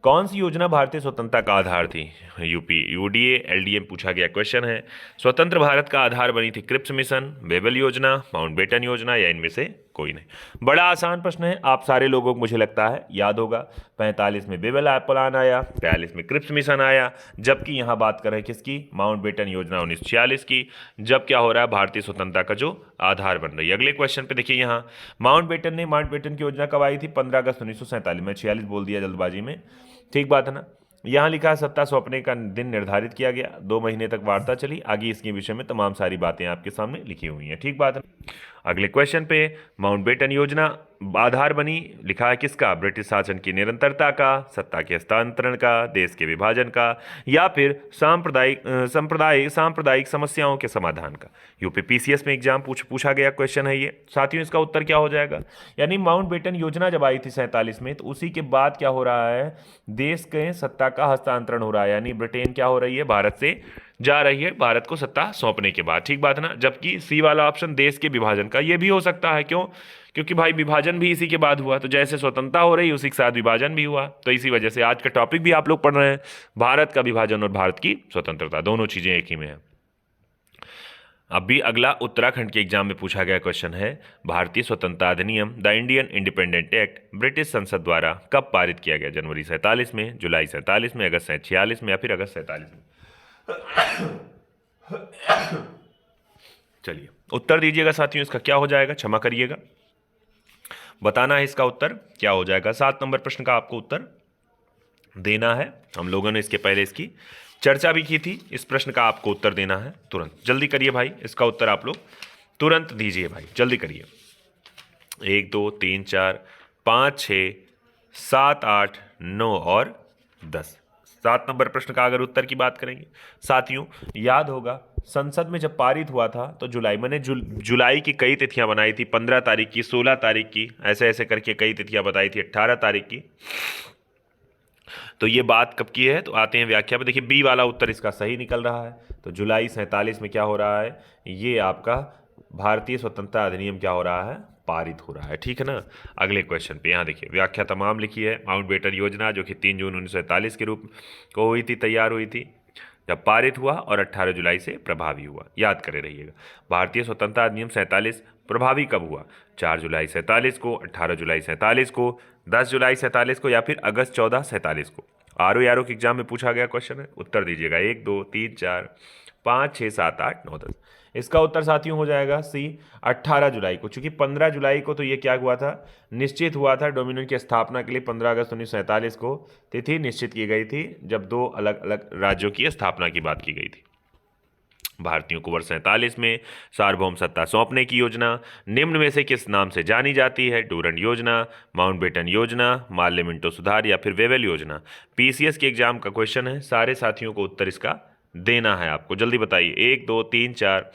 Speaker 1: कौन सी योजना भारतीय स्वतंत्रता का आधार थी? यूपी, यूडीए, एलडीए पूछा गया क्वेश्चन है। स्वतंत्र भारत का आधार बनी थी क्रिप्स मिशन, बेबल योजना, माउंटबेटन योजना या इनमें से कोई नहीं। बड़ा आसान प्रश्न है, आप सारे लोगों को मुझे लगता है याद होगा। 45 में बेबल प्लान आया, 43 में क्रिप्स मिशन आया, जबकि यहाँ बात कर रहे हैं किसकी? माउंटबेटन योजना 1946 की। जब क्या हो रहा है? भारतीय स्वतंत्रता का जो आधार बन रही है। अगले क्वेश्चन पे देखिए, यहाँ माउंटबेटन की योजना कब आई थी? 15 अगस्त 1947 में। 46 बोल दिया जल्दबाजी में, ठीक बात है ना। यहाँ लिखा है सत्ता सौंपने का दिन निर्धारित किया गया, 2 महीने तक वार्ता चली। आगे इसके विषय में तमाम सारी बातें आपके सामने लिखी हुई हैं, ठीक बात है। अगले क्वेश्चन पे, माउंटबेटन योजना आधार बनी, लिखा है किसका? ब्रिटिश शासन की निरंतरता का, सत्ता के हस्तांतरण का, देश के विभाजन का, या फिर सांप्रदायिक समस्याओं के समाधान का। यूपी पीसीएस में एग्जाम पूछा गया क्वेश्चन है ये साथियों। इसका उत्तर क्या हो जाएगा? यानी माउंटबेटन योजना जब आई थी 47 में, तो उसी के बाद क्या हो रहा है? देश के सत्ता का हस्तांतरण हो रहा है, यानी ब्रिटेन क्या हो रही है? भारत से जा रही है, भारत को सत्ता सौंपने के बाद, ठीक बात है ना। जबकि सी वाला ऑप्शन देश के विभाजन का, ये भी हो सकता है। क्यों? क्योंकि भाई विभाजन भी इसी के बाद हुआ, तो जैसे स्वतंत्रता हो रही उसी के साथ विभाजन भी हुआ, तो इसी वजह से आज का टॉपिक भी आप लोग पढ़ रहे हैं, भारत का विभाजन और भारत की स्वतंत्रता, दोनों चीजें एक ही में है। अब भी अगला उत्तराखंड के एग्जाम में पूछा गया क्वेश्चन है, भारतीय स्वतंत्रता अधिनियम the Indian independent act British संसद द्वारा कब पारित किया गया? जनवरी 47 में, जुलाई 47 में, अगस्त 46 में या फिर अगस्त 47 में? चलिए उत्तर दीजिएगा साथियों, इसका क्या हो जाएगा? क्षमा करिएगा, बताना है इसका उत्तर क्या हो जाएगा। 7 नंबर प्रश्न का आपको उत्तर देना है। हम लोगों ने इसके पहले इसकी चर्चा भी की थी। इस प्रश्न का आपको उत्तर देना है तुरंत। जल्दी करिए भाई, इसका उत्तर आप लोग तुरंत दीजिए भाई, जल्दी करिए। 1 2 3 4 5 6 7 8 9 और 10। 7 नंबर प्रश्न का अगर उत्तर की बात करेंगे साथियों, याद होगा संसद में जब पारित हुआ था तो जुलाई, मैंने जुलाई की कई तिथियां बनाई थी, 15 तारीख की, 16 तारीख की, ऐसे ऐसे करके कई तिथियां बताई थी, 18 तारीख की। तो ये बात कब की है, तो आते हैं व्याख्या पे। देखिए बी वाला उत्तर इसका सही निकल रहा है। तो जुलाई 47 में क्या हो रहा है, ये आपका भारतीय स्वतंत्रता अधिनियम क्या हो रहा है, पारित हो रहा है। ठीक है ना। अगले क्वेश्चन पे यहाँ देखिए व्याख्या तमाम लिखी है। माउंटबेटन योजना जो कि 3 जून 1947 के रूप को हुई थी, तैयार हुई थी, जब पारित हुआ और 18 जुलाई से प्रभावी हुआ। याद करे रहिएगा, भारतीय स्वतंत्रता अधिनियम 47 प्रभावी कब हुआ, 4 जुलाई 47 को, 18 जुलाई 47 को, 10 जुलाई 47 को, या फिर अगस्त 14 47 को। आर ओ के एग्जाम में पूछा गया क्वेश्चन है। उत्तर दीजिएगा 1 2 3 4 5 6 7 8 9 10। इसका उत्तर साथियों हो जाएगा सी 18 जुलाई को, क्योंकि 15 जुलाई को तो ये क्या हुआ था, निश्चित हुआ था डोमिनियन की स्थापना के लिए 15 अगस्त 1947 को तिथि निश्चित की गई थी, जब 2 अलग अलग राज्यों की स्थापना की बात की गई थी। भारतीयों को वर्ष 47 में सार्वभौम सत्ता सौंपने की योजना निम्न में से किस नाम से जानी जाती है, डूरंड योजना, माउंटबेटन योजना, मार्ले मिंटो सुधार, या फिर वेवेल योजना। पीसीएस के एग्जाम का क्वेश्चन है, सारे साथियों को उत्तर इसका देना है आपको। जल्दी बताइए, 1 2 3 4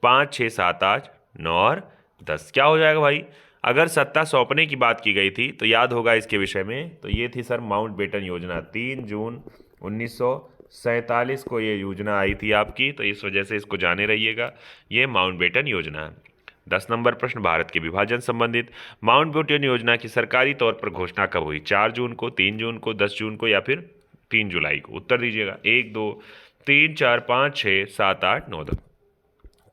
Speaker 1: 5 6 7 8 9 और 10। क्या हो जाएगा भाई, अगर सत्ता सौंपने की बात की गई थी तो याद होगा इसके विषय में, तो ये थी सर माउंटबेटन योजना। 3 जून 1947 को ये योजना आई थी आपकी, तो इस वजह से इसको जाने रहिएगा, ये माउंटबेटन योजना है। 10 नंबर प्रश्न, भारत के विभाजन संबंधित माउंटबेटन योजना की सरकारी तौर पर घोषणा कब हुई, 4 जून को, 3 जून को, 10 जून को, या फिर 3 जुलाई को। उत्तर दीजिएगा 1 2 3 4 5 6 7 8 9 10।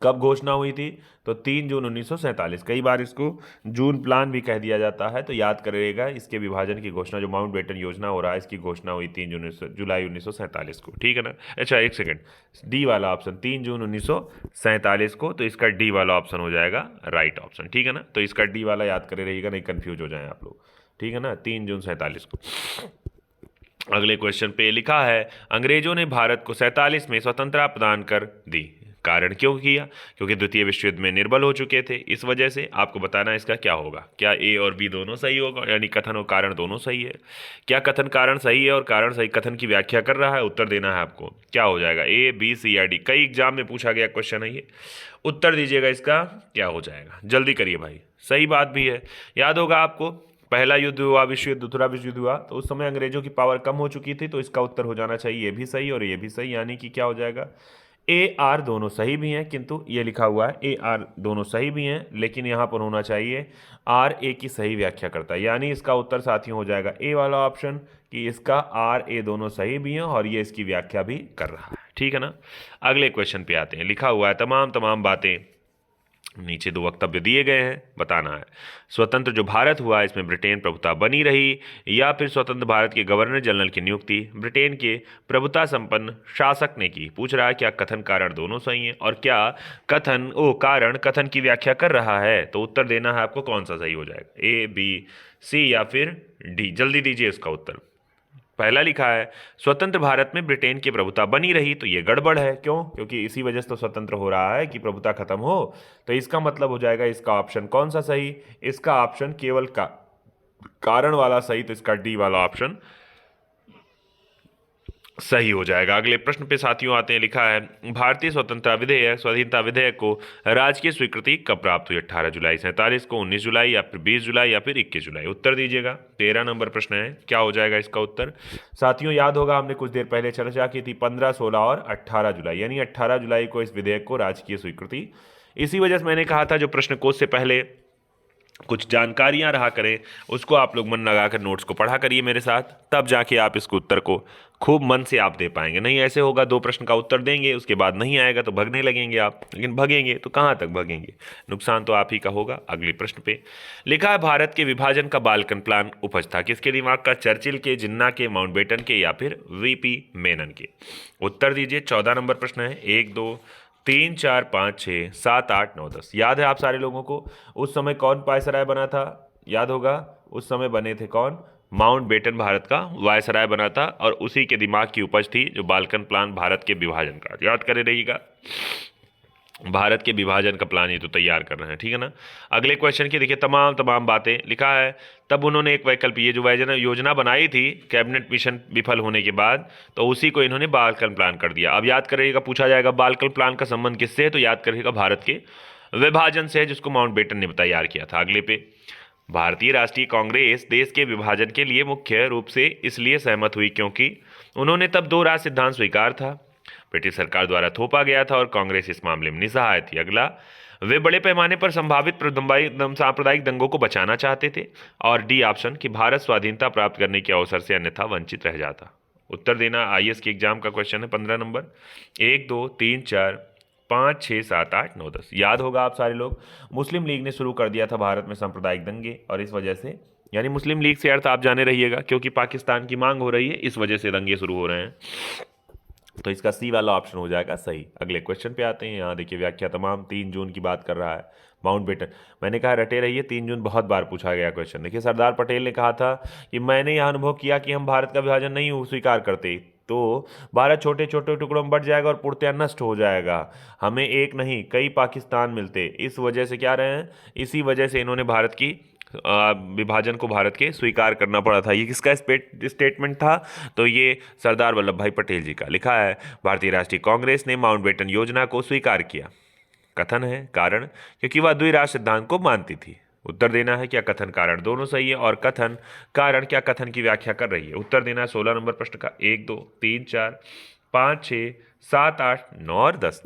Speaker 1: कब घोषणा हुई थी, तो 3 जून 1947। कई बार इसको जून प्लान भी कह दिया जाता है, तो याद करिएगा इसके विभाजन की घोषणा, जो माउंटबेटन योजना हो रहा है, इसकी घोषणा हुई 3 जुलाई 1947 को। ठीक है ना। अच्छा एक सेकेंड, डी वाला ऑप्शन 3 जून 1947 को, तो इसका डी वाला ऑप्शन हो जाएगा राइट ऑप्शन। ठीक है ना। तो इसका डी वाला याद करे रहिएगा, नहीं कंफ्यूज हो जाए आप लोग। ठीक है ना, 3 जून 47 को। अगले क्वेश्चन पे लिखा है, अंग्रेजों ने भारत को 47 में स्वतंत्रता प्रदान कर दी, कारण क्यों किया, क्योंकि द्वितीय विश्व युद्ध में निर्बल हो चुके थे, इस वजह से। आपको बताना है इसका क्या होगा, क्या ए और बी दोनों सही होगा, यानी कथन और कारण दोनों सही है। क्या कथन कारण सही है और कारण सही कथन की व्याख्या कर रहा है, उत्तर देना है आपको। क्या हो जाएगा, ए बी सी या डी। कई एग्जाम में पूछा गया क्वेश्चन है ये, उत्तर दीजिएगा इसका क्या हो जाएगा, जल्दी करिए भाई। सही बात भी है, याद होगा आपको, पहला युद्ध हुआ, विश्व युद्ध, दूसरा विश्व युद्ध हुआ, तो उस समय अंग्रेजों की पावर कम हो चुकी थी, तो इसका उत्तर हो जाना चाहिए ये भी सही और ये भी सही, यानी कि क्या हो जाएगा, ए आर दोनों सही भी हैं, किंतु ये लिखा हुआ है ए आर दोनों सही भी हैं, लेकिन यहाँ पर होना चाहिए आर ए की सही व्याख्या करता है, यानी इसका उत्तर साथियों हो जाएगा ए वाला ऑप्शन, कि इसका आर ए दोनों सही भी हैं और ये इसकी व्याख्या भी कर रहा है। ठीक है ना। अगले क्वेश्चन पे आते हैं। लिखा हुआ है तमाम बातें, नीचे 2 वक्तव्य दिए गए हैं, बताना है। स्वतंत्र जो भारत हुआ इसमें ब्रिटेन प्रभुता बनी रही, या फिर स्वतंत्र भारत के गवर्नर जनरल की नियुक्ति ब्रिटेन के प्रभुता संपन्न शासक ने की। पूछ रहा है क्या कथन कारण दोनों सही हैं, और क्या कारण कथन की व्याख्या कर रहा है। तो उत्तर देना है आपको, कौन सा सही हो जाएगा, ए बी सी या फिर डी। जल्दी दीजिए इसका उत्तर। पहला लिखा है, स्वतंत्र भारत में ब्रिटेन की प्रभुता बनी रही, तो ये गड़बड़ है। क्यों, क्योंकि इसी वजह से तो स्वतंत्र हो रहा है कि प्रभुता खत्म हो, तो इसका मतलब हो जाएगा इसका ऑप्शन कौन सा सही, इसका ऑप्शन केवल कारण वाला सही, तो इसका डी वाला ऑप्शन सही हो जाएगा। अगले प्रश्न पे साथियों आते हैं। लिखा है, भारतीय स्वतंत्रता विधेयक, स्वाधीनता विधेयक को राजकीय स्वीकृति कब प्राप्त हुई, 18 जुलाई 47 को, 19 जुलाई, या फिर 20 जुलाई, या फिर 21 जुलाई। उत्तर दीजिएगा। 13 नंबर प्रश्न है, क्या हो जाएगा इसका उत्तर। साथियों याद होगा हमने कुछ देर पहले चर्चा की थी, 15 16 और 18 जुलाई, यानी 18 जुलाई को इस विधेयक को राजकीय स्वीकृति। इसी वजह से मैंने कहा था जो प्रश्न कोश से पहले कुछ जानकारियां रहा करें, उसको आप लोग मन लगाकर नोट्स को पढ़ा करिए मेरे साथ, तब जाके आप इसको उत्तर को खूब मन से आप दे पाएंगे। नहीं ऐसे होगा 2 प्रश्न का उत्तर देंगे, उसके बाद नहीं आएगा तो भगने लगेंगे आप, लेकिन भगेंगे तो कहाँ तक भगेंगे, नुकसान तो आप ही का होगा। अगले प्रश्न पे लिखा है, भारत के विभाजन का बाल्कन प्लान उपज था किसके दिमाग का, चर्चिल के, जिन्ना के, माउंटबेटन के, या फिर वीपी मेनन के। उत्तर दीजिए। 14 नंबर प्रश्न है, 1 2 3 4 5 6 7 8 9 10। याद है आप सारे लोगों को, उस समय कौन वायसराय बना था, याद होगा उस समय बने थे कौन? माउंटबेटन भारत का वायसराय बना था और उसी के दिमाग की उपज थी जो बाल्कन प्लान भारत के विभाजन का। याद करे रहिएगा, भारत के विभाजन का प्लान ये तो तैयार कर रहे हैं, ठीक है ना। अगले क्वेश्चन की देखिए, तमाम बातें लिखा है। तब उन्होंने एक वैकल्प, ये जो योजना बनाई थी कैबिनेट मिशन विफल होने के बाद, तो उसी को इन्होंने बालकन प्लान कर दिया। अब याद करिएगा, पूछा जाएगा बालकन प्लान का संबंध किससे है, तो याद करिएगा भारत के विभाजन से है, जिसको माउंटबेटन ने तैयार किया था। अगले पे, भारतीय राष्ट्रीय कांग्रेस देश के विभाजन के लिए मुख्य रूप से इसलिए सहमत हुई क्योंकि उन्होंने तब दो राज्य सिद्धांत स्वीकार था, ब्रिटिश सरकार द्वारा थोपा गया था और कांग्रेस इस मामले में निस्सहाय थी। अगला, वे बड़े पैमाने पर संभावित सांप्रदायिक दंगों को बचाना चाहते थे। और डी ऑप्शन कि भारत स्वाधीनता प्राप्त करने के अवसर से अन्यथा वंचित रह जाता। उत्तर देना आईएएस के एग्जाम का क्वेश्चन है 15 नंबर। 1 2 3 4 5 6 7 8 9 10। याद होगा आप सारे लोग, मुस्लिम लीग ने शुरू कर दिया था भारत में सांप्रदायिक दंगे, और इस वजह से, यानी मुस्लिम लीग से अर्थ आप जाने रहिएगा, क्योंकि पाकिस्तान की मांग हो रही है, इस वजह से दंगे शुरू हो रहे हैं। तो इसका सी वाला ऑप्शन हो जाएगा सही। अगले क्वेश्चन पे आते हैं। यहाँ देखिए व्याख्या तमाम 3 जून की बात कर रहा है। माउंटबेटन, मैंने कहा रटे रहिए, 3 जून बहुत बार पूछा गया क्वेश्चन। देखिए सरदार पटेल ने कहा था कि मैंने यह अनुभव किया कि हम भारत का विभाजन नहीं स्वीकार करते तो भारत छोटे छोटे टुकड़ों में बट जाएगा और पूर्णतया नष्ट हो जाएगा, हमें एक नहीं कई पाकिस्तान मिलते। इस वजह से क्या रहे हैं, इसी वजह से इन्होंने भारत की विभाजन को भारत के स्वीकार करना पड़ा था। ये किसका स्टेटमेंट था, तो ये सरदार वल्लभ भाई पटेल जी का। लिखा है, भारतीय राष्ट्रीय कांग्रेस ने माउंटबेटन योजना को स्वीकार किया। कथन है कारण क्योंकि वह द्विराष्ट्र सिद्धांत को मानती थी। उत्तर देना है क्या कथन कारण दोनों सही है, और कथन कारण क्या कथन की व्याख्या कर रही है। उत्तर देना है 16 नंबर प्रश्न का। 1 2 3 4 5 6 7 8 9 और 10।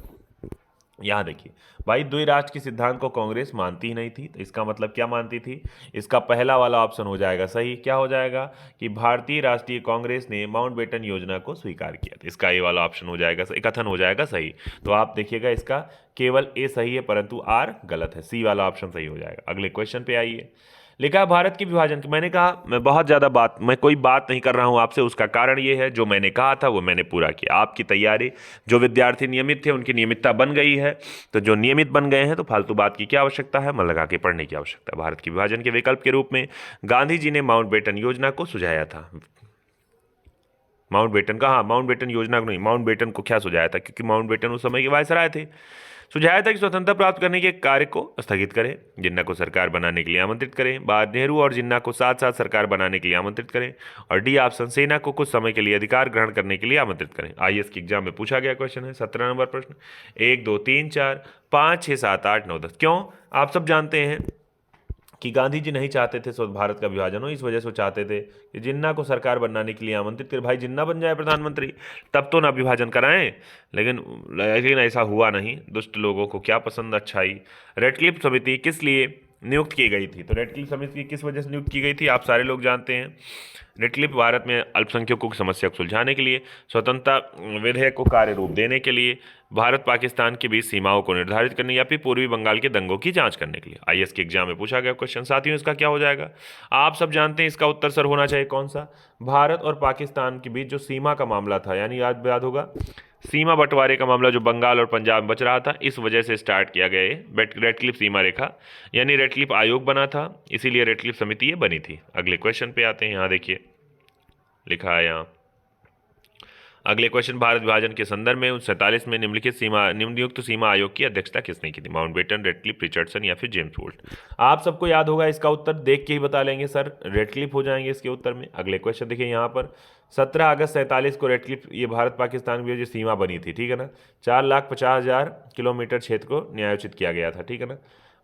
Speaker 1: यहाँ देखिए भाई, द्विराष्ट्र के सिद्धांत को कांग्रेस मानती ही नहीं थी, तो इसका मतलब क्या मानती थी, इसका पहला वाला ऑप्शन हो जाएगा सही। क्या हो जाएगा कि भारतीय राष्ट्रीय कांग्रेस ने माउंटबेटन योजना को स्वीकार किया था, इसका ये वाला ऑप्शन हो जाएगा सही, कथन हो जाएगा सही। तो आप देखिएगा इसका केवल ए सही है, परंतु आर गलत है, सी वाला ऑप्शन सही हो जाएगा। अगले क्वेश्चन पे आइए। लिखा है भारत के विभाजन, मैंने कहा मैं बहुत ज़्यादा मैं कोई बात नहीं कर रहा हूं आपसे, उसका कारण ये है जो मैंने कहा था वो मैंने पूरा किया। आपकी तैयारी, जो विद्यार्थी नियमित थे उनकी नियमितता बन गई है, तो जो नियमित बन गए हैं तो फालतू बात की क्या आवश्यकता है, मन लगा के पढ़ने की आवश्यकता है। भारत के विभाजन के विकल्प के रूप में गांधी जी ने माउंटबेटन योजना को सुझाया था। माउंटबेटन का, हाँ माउंटबेटन योजना को नहीं, माउंटबेटन को क्या सुझाया था, क्योंकि माउंटबेटन उस समय के वायसराय थे। सुझाया था कि स्वतंत्रता प्राप्त करने के कार्य को स्थगित करें, जिन्ना को सरकार बनाने के लिए आमंत्रित करें, बाद नेहरू और जिन्ना को साथ साथ सरकार बनाने के लिए आमंत्रित करें, और डी ऑप्शन सेना को कुछ समय के लिए अधिकार ग्रहण करने के लिए आमंत्रित करें। आईएएस के एग्जाम में पूछा गया क्वेश्चन है 17 नंबर प्रश्न। 1 2 3 4 5 6 7 8 9 10। क्यों, आप सब जानते हैं कि गांधी जी नहीं चाहते थे भारत का विभाजन हो, इस वजह से वो चाहते थे कि जिन्ना को सरकार बनाने के लिए आमंत्रित कर, भाई जिन्ना बन जाए प्रधानमंत्री तब तो ना विभाजन कराएं। लेकिन ऐसा हुआ नहीं। दुष्ट लोगों को क्या पसंद अच्छाई। रेडक्लिफ समिति किस लिए नियुक्त की गई थी, तो रेडक्लिफ समिति किस वजह से नियुक्त की गई थी आप सारे लोग जानते हैं। रेडक्लिफ भारत में अल्पसंख्यकों की समस्या को सुलझाने के लिए, स्वतंत्रता विधेयक को कार्य रूप देने के लिए, भारत पाकिस्तान के बीच सीमाओं को निर्धारित करने, या फिर पूर्वी बंगाल के दंगों की जांच करने के लिए। आईएएस के एग्जाम में पूछा गया क्वेश्चन। साथियों इसका क्या हो जाएगा, आप सब जानते हैं इसका उत्तर सर होना चाहिए कौन सा, भारत और पाकिस्तान के बीच जो सीमा का मामला था, यानी याद होगा सीमा बंटवारे का मामला जो बंगाल और पंजाब में बच रहा था, इस वजह से स्टार्ट किया गया है रेडक्लिफ सीमा रेखा, यानी रेडक्लिफ आयोग बना था, इसीलिए रेडक्लिफ समिति ये बनी थी। अगले क्वेश्चन पे आते हैं। यहाँ देखिए लिखा है, यहाँ अगले क्वेश्चन, भारत विभाजन के संदर्भ में 1947 में निम्नलिखित सीमा आयोग की अध्यक्षता किसने की थी, माउंटबेटन, रेडक्लिफ, रिचर्डसन या फिर जेम्स वोल्ट। आप सबको याद होगा, इसका उत्तर देख के ही बता लेंगे सर, रेडक्लिफ हो जाएंगे इसके उत्तर में। अगले क्वेश्चन देखिए यहाँ पर, 17 अगस्त 47 को रेडक्लिफ, ये भारत पाकिस्तान की जो सीमा बनी थी, ठीक है ना, 4,50,000 किलोमीटर क्षेत्र को न्यायोचित किया गया था, ठीक है ना।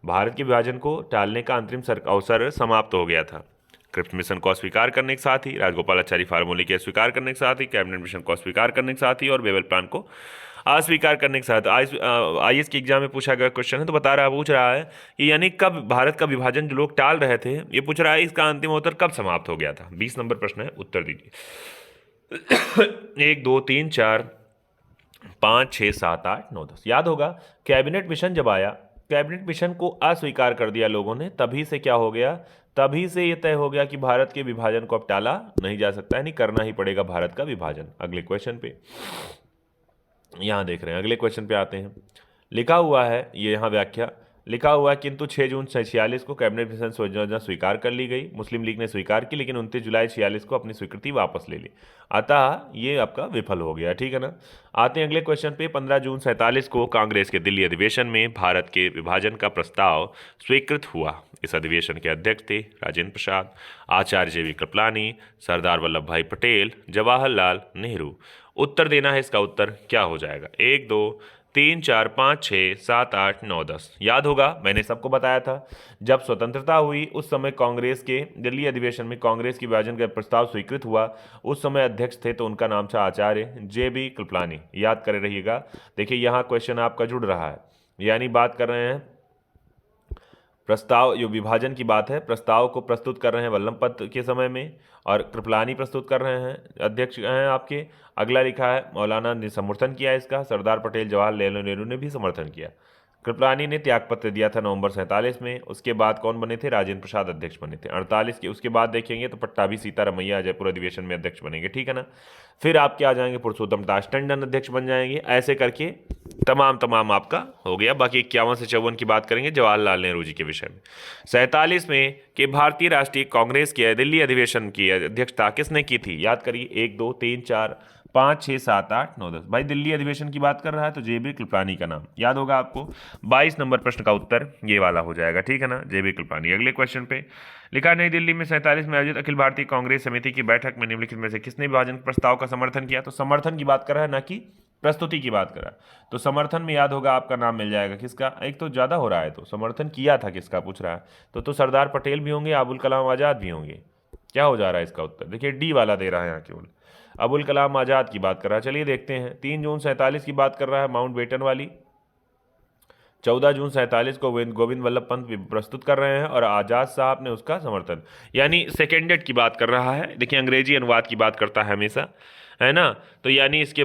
Speaker 1: भारत के विभाजन को टालने का अंतरिम अवसर समाप्त हो गया था। क्रिप्स मिशन को अस्वीकार करने के साथ ही, राजगोपालाचारी फार्मूले के अस्वीकार करने के साथ ही, कैबिनेट मिशन को अस्वीकार करने के साथ ही, और बेबल प्लान को अस्वीकार करने के साथ। आईएएस के एग्जाम में पूछा गया क्वेश्चन है, तो पूछ रहा है कि यानी कब भारत का विभाजन जो लोग टाल रहे थे, ये पूछ रहा है इसका अंतिम उत्तर कब समाप्त हो गया था। 20 नंबर प्रश्न है, उत्तर दीजिए। 1 2 3 4 5 6 7 8 9 10। याद होगा कैबिनेट मिशन जब आया, कैबिनेट मिशन को अस्वीकार कर दिया लोगों ने, तभी से क्या हो गया, तभी से यह तय हो गया कि भारत के विभाजन को अब टाला नहीं जा सकता है, नहीं करना ही पड़ेगा भारत का विभाजन। अगले क्वेश्चन पे यहां देख रहे हैं, अगले क्वेश्चन पे आते हैं। लिखा हुआ है ये यहाँ व्याख्या, लिखा हुआ है किंतु 6 जून 46 को कैबिनेट मिशन योजना स्वीकार कर ली गई, मुस्लिम लीग ने स्वीकार की, लेकिन 29 जुलाई 46 को अपनी स्वीकृति वापस ले ली, अतः ये आपका विफल हो गया। ठीक है ना। आते हैं अगले क्वेश्चन पे। 15 जून 47 को कांग्रेस के दिल्ली अधिवेशन में भारत के विभाजन का प्रस्ताव स्वीकृत हुआ। इस अधिवेशन के अध्यक्ष थे राजेंद्र प्रसाद, आचार्य JV कृपलानी, सरदार वल्लभ भाई पटेल, जवाहरलाल नेहरू। उत्तर देना है, इसका उत्तर क्या हो जाएगा? 1 2 3 4 5 6 7 8 9 10। याद होगा मैंने सबको बताया था जब स्वतंत्रता हुई उस समय कांग्रेस के दिल्ली अधिवेशन में कांग्रेस की विभाजन का प्रस्ताव स्वीकृत हुआ, उस समय अध्यक्ष थे तो उनका नाम था आचार्य JB कृपलानी। याद कर रहिएगा। देखिए यहाँ क्वेश्चन आपका जुड़ रहा है, यानी बात कर रहे हैं प्रस्ताव, जो विभाजन की बात है, प्रस्ताव को प्रस्तुत कर रहे हैं वल्लभ पंत के समय में और कृपलानी प्रस्तुत कर रहे हैं, अध्यक्ष हैं आपके। अगला लिखा है मौलाना ने समर्थन किया इसका, सरदार पटेल जवाहरलाल नेहरू ने भी समर्थन किया। कृपलानी ने त्यागपत्र दिया था नवंबर 47 में। उसके बाद कौन बने थे? राजेंद्र प्रसाद अध्यक्ष बने थे 48 के। उसके बाद देखेंगे तो पट्टाभी सीतारमैया जयपुर अधिवेशन में अध्यक्ष बनेंगे। ठीक है ना। फिर आपके आ जाएंगे पुरुषोत्तम दास टंडन अध्यक्ष बन जाएंगे। ऐसे करके तमाम आपका हो गया। बाकी 51 से 54 की बात करेंगे जवाहरलाल नेहरू जी के विषय में। 47 में कि भारतीय राष्ट्रीय कांग्रेस के दिल्ली अधिवेशन की अध्यक्षता किसने की थी? याद करिए 1 2 3 4 5 6 7 8 9 10। भाई दिल्ली अधिवेशन की बात कर रहा है तो JB कृपलानी का नाम याद होगा आपको। 22 नंबर प्रश्न का उत्तर ये वाला हो जाएगा। ठीक है ना, JB कृपलानी। अगले क्वेश्चन पे लिखा, नई दिल्ली में 47 में आयोजित अखिल भारतीय कांग्रेस समिति की बैठक में निम्नलिखित में से किसने विभाजन प्रस्ताव का समर्थन किया? तो समर्थन की बात कर रहा है, ना कि प्रस्तुति की बात कर रहा है। तो समर्थन में याद होगा आपका नाम मिल जाएगा किसका? एक तो ज्यादा हो रहा है, तो समर्थन किया था किसका पूछ रहा है, तो सरदार पटेल भी होंगे, अबुल कलाम आजाद भी होंगे। क्या हो जा रहा है इसका उत्तर? देखिए D वाला दे रहा है यहाँ केवल, अबुल कलाम आजाद की बात कर रहा है। चलिए देखते हैं। 3 जून 47 की बात कर रहा है माउंट बेटन वाली। 14 जून 47 को गोविंद वल्लभ पंत प्रस्तुत कर रहे हैं और आजाद साहब ने उसका समर्थन, यानी सेकेंडेड की बात कर रहा है। देखिए अंग्रेजी अनुवाद की बात करता है हमेशा, है ना। तो यानी इसके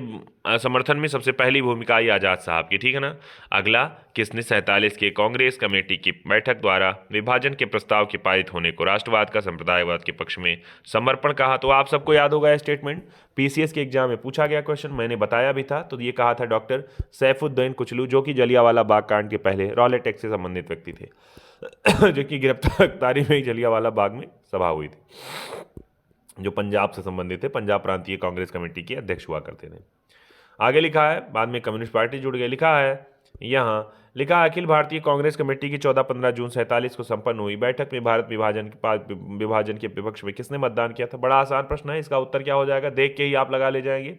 Speaker 1: समर्थन में सबसे पहली भूमिका आई आजाद साहब की। ठीक है ना। अगला, किसने 47 के कांग्रेस कमेटी की बैठक द्वारा विभाजन के प्रस्ताव के पारित होने को राष्ट्रवाद का संप्रदायवाद के पक्ष में समर्पण कहा? तो आप सबको याद होगा स्टेटमेंट, PCS के एग्जाम में पूछा गया क्वेश्चन, मैंने बताया भी था। तो ये कहा था डॉक्टर सैफुद्दीन कुचलू, जो कि जलियांवाला बाग कांड के पहले रॉलेट एक्ट से संबंधित व्यक्ति थे जो कि गिरफ्तारी में ही जलियांवाला बाग में सभा हुई थी, जो पंजाब से संबंधित थे, पंजाब प्रांतीय कांग्रेस कमेटी के अध्यक्ष हुआ करते थे। आगे लिखा है, बाद में कम्युनिस्ट पार्टी जुड़ गई। लिखा है यहाँ, लिखा है अखिल भारतीय कांग्रेस कमेटी की 14-15 जून 47 को संपन्न हुई बैठक में भारत विभाजन के विपक्ष में किसने मतदान किया था? बड़ा आसान प्रश्न है, इसका उत्तर क्या हो जाएगा? देख के ही आप लगा ले जाएंगे।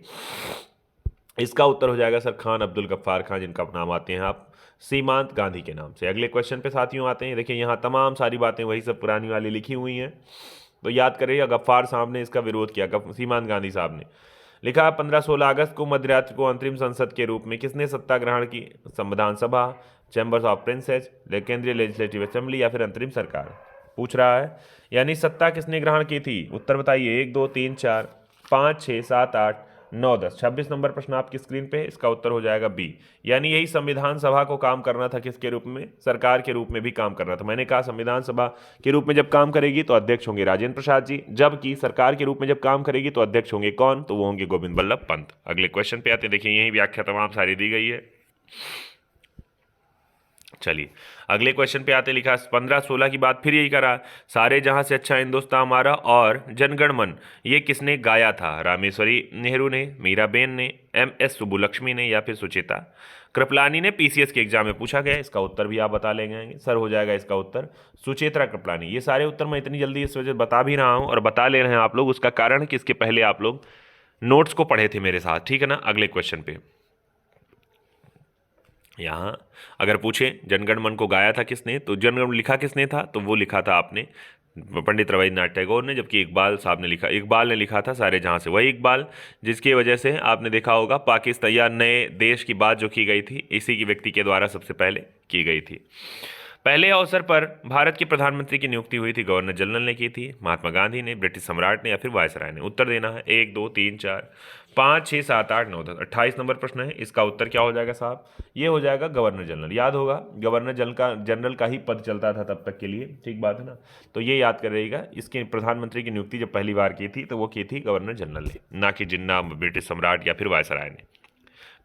Speaker 1: इसका उत्तर हो जाएगा सर खान अब्दुल गफ्फार खान, जिनका नाम आते हैं आप सीमांत गांधी के नाम से। अगले क्वेश्चन पे साथियों आते हैं। देखिए यहाँ तमाम सारी बातें वही सब पुरानी वाली लिखी हुई हैं, तो याद करिएगा। गफ्फार साहब ने इसका विरोध किया, सीमांत गांधी साहब ने। लिखा 15-16 अगस्त को मध्यरात्रि को अंतरिम संसद के रूप में किसने सत्ता ग्रहण की? संविधान सभा, चैम्बर्स ऑफ प्रिंसेस, केंद्रीय लेजिस्लेटिव असेंबली या फिर अंतरिम सरकार पूछ रहा है। यानी सत्ता किसने ग्रहण की थी? उत्तर बताइए। 1 2 3 4 5 6 7 8 9 10। 26 नंबर प्रश्न आपकी स्क्रीन पे, इसका उत्तर हो जाएगा B। यानी यही संविधान सभा को काम करना था, किसके रूप में? सरकार के रूप में भी काम करना था। मैंने कहा संविधान सभा के रूप में जब काम करेगी तो अध्यक्ष होंगे राजेंद्र प्रसाद जी, जबकि सरकार के रूप में जब काम करेगी तो अध्यक्ष होंगे कौन? तो वो होंगे गोविंद वल्लभ पंत। अगले क्वेश्चन पे आते हैं। देखिए यही व्याख्या तमाम सारी दी गई है। चलिए अगले क्वेश्चन पे आते। लिखा 15-16 की बात फिर यही करा, सारे जहां से अच्छा हिंदुस्तान हमारा और जनगण मन, ये किसने गाया था? रामेश्वरी नेहरू ने, मीराबेन ने, MS सुब्बुलक्ष्मी ने या फिर सुचेता कृपलानी ने? PCS के एग्जाम में पूछा गया, इसका उत्तर भी आप बता लेंगे सर। हो जाएगा इसका उत्तर सुचेता कृपलानी। ये सारे उत्तर मैं इतनी जल्दी इस वजह बता भी रहा हूँ और बता ले रहे हैं आप लोग, उसका कारण कि इसके पहले आप लोग नोट्स को पढ़े थे मेरे साथ। ठीक है ना। अगले क्वेश्चन पे यहाँ अगर पूछे जनगण मन को गाया था किसने, तो जनगण लिखा किसने था? तो वो लिखा था आपने पंडित रविन्द्रनाथ टैगोर ने, जबकि इकबाल साहब ने लिखा, इकबाल ने लिखा था सारे जहां से, वही इकबाल जिसकी वजह से आपने देखा होगा पाकिस्तान या नए देश की बात जो की गई थी, इसी की व्यक्ति के द्वारा सबसे पहले की गई थी। पहले अवसर पर भारत के प्रधानमंत्री की नियुक्ति हुई थी, गवर्नर जनरल ने की थी, महात्मा गांधी ने, ब्रिटिश सम्राट ने या फिर वायसराय ने? उत्तर देना है। 1 2 3 4 5 6 7 8 9 10। 28 नंबर प्रश्न है, इसका उत्तर क्या हो जाएगा साहब? ये हो जाएगा गवर्नर जनरल। याद होगा गवर्नर जनरल का ही पद चलता था तब तक के लिए, ठीक बात है ना। तो ये याद कर रहिएगा, इसके प्रधानमंत्री की नियुक्ति जब पहली बार की थी तो वो की थी गवर्नर जनरल ने, ना कि जिन्ना ब्रिटिश सम्राट या फिर वायसराय ने।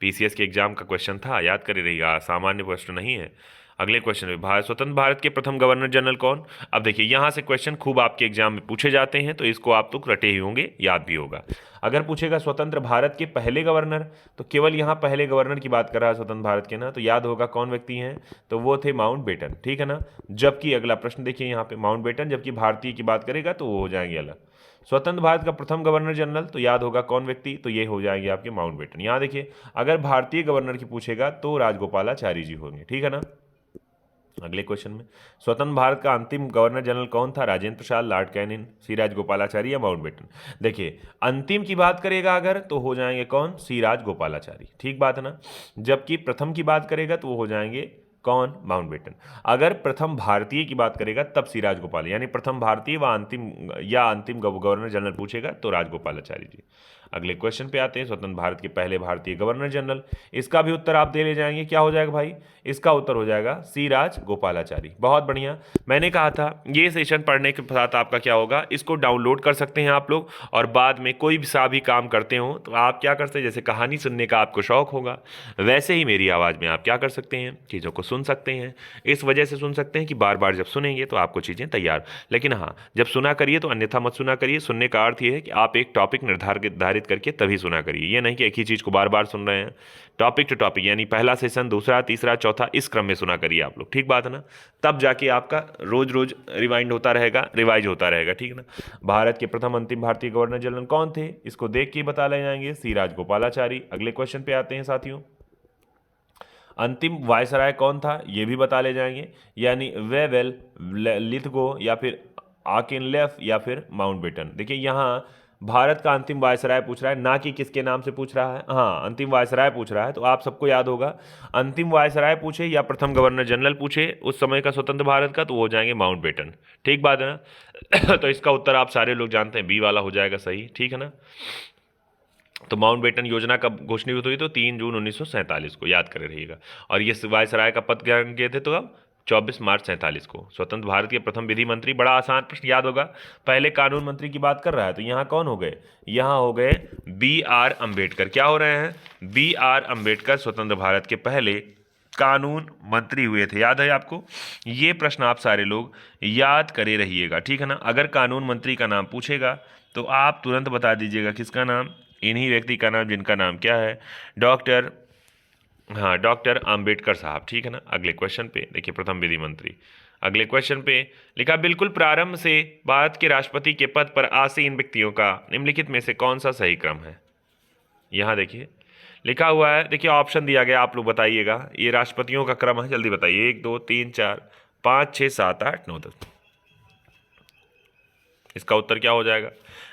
Speaker 1: PCS के एग्जाम का क्वेश्चन था, याद कर रहिएगा, सामान्य प्रश्न नहीं है। अगले क्वेश्चन में स्वतंत्र भारत के प्रथम गवर्नर जनरल कौन। अब देखिए यहाँ से क्वेश्चन खूब आपके एग्जाम में पूछे जाते हैं, तो इसको आप तो रटे ही होंगे, याद भी होगा। अगर पूछेगा स्वतंत्र भारत के पहले गवर्नर, तो केवल यहाँ पहले गवर्नर की बात कर रहा है स्वतंत्र भारत के ना, तो याद होगा कौन व्यक्ति हैं, तो वो थे माउंटबेटन, ठीक है ना। जबकि अगला प्रश्न देखिए यहाँ पे माउंटबेटन, जबकि भारतीय की बात करेगा तो वो हो जाएंगे अलग। स्वतंत्र भारत का प्रथम गवर्नर जनरल, तो याद होगा कौन व्यक्ति, तो ये हो जाएंगे आपके माउंटबेटन। यहाँ देखिए अगर भारतीय गवर्नर की पूछेगा तो राजगोपालाचारी जी होंगे, ठीक है ना। अगले क्वेश्चन में स्वतंत्र भारत का अंतिम गवर्नर जनरल कौन था, राजेंद्र प्रसाद, लॉर्ड कैनिंग, सी राजगोपालाचारी या माउंटबेटन। देखिए अंतिम की बात करेगा अगर तो हो जाएंगे कौन, सी राजगोपालाचारी, ठीक बात है ना। जबकि प्रथम की बात करेगा तो वो हो जाएंगे कौन, माउंटबेटन। अगर प्रथम भारतीय की बात करेगा तब सी राजगोपाल, यानी प्रथम भारतीय व अंतिम गवर्नर जनरल पूछेगा तो राजगोपालाचारी जी। अगले क्वेश्चन पे आते हैं, स्वतंत्र भारत के पहले भारतीय गवर्नर जनरल, इसका भी उत्तर आप दे ले जाएंगे, क्या हो जाएगा भाई, इसका उत्तर हो जाएगा सी राजगोपालाचारी। बहुत बढ़िया, मैंने कहा था ये सेशन पढ़ने के साथ आपका क्या होगा, इसको डाउनलोड कर सकते हैं आप लोग, और बाद में कोई भी सा भी काम करते हो तो आप क्या करते हैं, जैसे कहानी सुनने का आपको शौक होगा, वैसे ही मेरी आवाज़ में आप क्या कर सकते हैं, चीज़ों को सुन सकते हैं। इस वजह से सुन सकते हैं कि बार बार जब सुनेंगे तो आपको चीज़ें तैयार, लेकिन हाँ जब सुना करिए तो अन्यथा मत सुना करिए। सुनने का अर्थ ये है कि आप एक टॉपिक निर्धारित करके तभी सुना करिए, ये नहीं कि एक ही चीज़ को बार बार सुन रहे हैं। टॉपिक टू टॉपिक, यानी पहला सेशन, दूसरा, तीसरा, चौथा, इस क्रम में सुना करिए आप लोग, ठीक बात है ना। तब जाके आपका रोज रोज रिवाइंड होता रहेगा, रिवाइज होता रहेगा, ठीक है ना। भारत के प्रथम अंतिम भारतीय गवर्नर जनरल कौन थे, इसको देख के बता ले जाएंगे, सी राजगोपालाचारी। अगले क्वेश्चन पे आते हैं साथियों, अंतिम वायसराय कौन था, ये भी बता ले जाएंगे, यानी वेवेल, लिथगो या फिर आकिनलेफ या फिर माउंटबेटन। देखिए यहाँ भारत का अंतिम वायसराय पूछ रहा है, ना कि किसके नाम से पूछ रहा है। हाँ अंतिम वायसराय पूछ रहा है, तो आप सबको याद होगा अंतिम वायसराय पूछे या प्रथम गवर्नर जनरल पूछे उस समय का स्वतंत्र भारत का, तो हो जाएंगे माउंटबेटन, ठीक बात है ना। तो इसका उत्तर आप सारे लोग जानते हैं, बी वाला हो जाएगा सही, ठीक है ना। तो माउंटबेटन योजना कब घोषणीकृत हुई, तो 3 जून 1947 को, याद करे रहिएगा। और ये वायसराय का पद ग्रहण किए थे तो अब 24 मार्च 47 को। स्वतंत्र भारत के प्रथम विधि मंत्री, बड़ा आसान प्रश्न, याद होगा पहले कानून मंत्री की बात कर रहा है, तो यहाँ कौन हो गए, यहाँ हो गए बी आर अम्बेडकर। क्या हो रहे हैं, बी आर अम्बेडकर स्वतंत्र भारत के पहले कानून मंत्री हुए थे, याद है आपको। ये प्रश्न आप सारे लोग याद करे रहिएगा, ठीक है ना। अगर कानून मंत्री का नाम पूछेगा तो आप तुरंत बता दीजिएगा किसका नाम, इन्हीं व्यक्ति का नाम जिनका नाम क्या है, डॉक्टर, हाँ डॉक्टर अंबेडकर साहब, ठीक है ना। अगले क्वेश्चन पे देखिए, प्रथम विधि मंत्री। अगले क्वेश्चन पे लिखा, बिल्कुल प्रारंभ से भारत के राष्ट्रपति के पद पर आसीन व्यक्तियों का निम्नलिखित में से कौन सा सही क्रम है। यहाँ देखिए लिखा हुआ है, देखिए ऑप्शन दिया गया, आप लोग बताइएगा, ये राष्ट्रपतियों का क्रम है, जल्दी बताइए, 1 2 3 4 5 6 7 8 9 10। इसका उत्तर क्या हो जाएगा,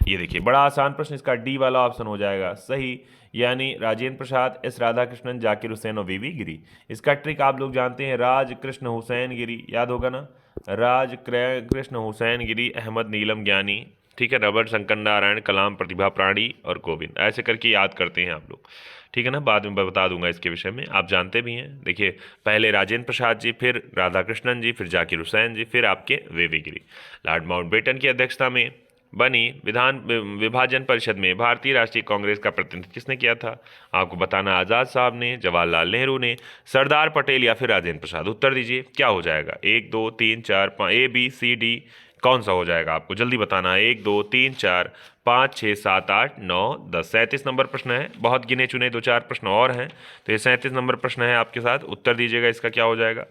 Speaker 1: ये देखिए बड़ा आसान प्रश्न, इसका डी वाला ऑप्शन हो जाएगा सही, यानी राजेंद्र प्रसाद, एस राधाकृष्णन, जाकिर हुसैन और वीवी गिरी। इसका ट्रिक आप लोग जानते हैं, राज कृष्ण हुसैन गिरी, याद होगा ना, राज कृष्ण हुसैन गिरी, अहमद नीलम ज्ञानी, ठीक है, रबर्ट शंकर नारायण, कलाम प्रतिभा प्राणी और गोविंद, ऐसे करके याद करते हैं आप लोग, ठीक है ना। बाद में बता दूंगा इसके विषय में, आप जानते भी हैं। देखिए पहले राजेंद्र प्रसाद जी, फिर राधाकृष्णन जी, फिर जाकिर हुसैन जी, फिर आपके वीवी गिरी। लॉर्ड माउंटबेटन की अध्यक्षता में बनी विधान विभाजन परिषद में भारतीय राष्ट्रीय कांग्रेस का प्रतिनिधित्व किसने किया था, आपको बताना, आज़ाद साहब ने, जवाहरलाल नेहरू ने, सरदार पटेल या फिर राजेंद्र प्रसाद। उत्तर दीजिए क्या हो जाएगा, 1 2 3 4 5, ए बी सी डी, कौन सा हो जाएगा, आपको जल्दी बताना है। 1 2 3 4 5 6 7 8 9 10। 37 नंबर प्रश्न है, बहुत गिने चुने 2-4 प्रश्न और हैं, तो ये 37 नंबर प्रश्न है आपके साथ। उत्तर दीजिएगा इसका क्या हो जाएगा।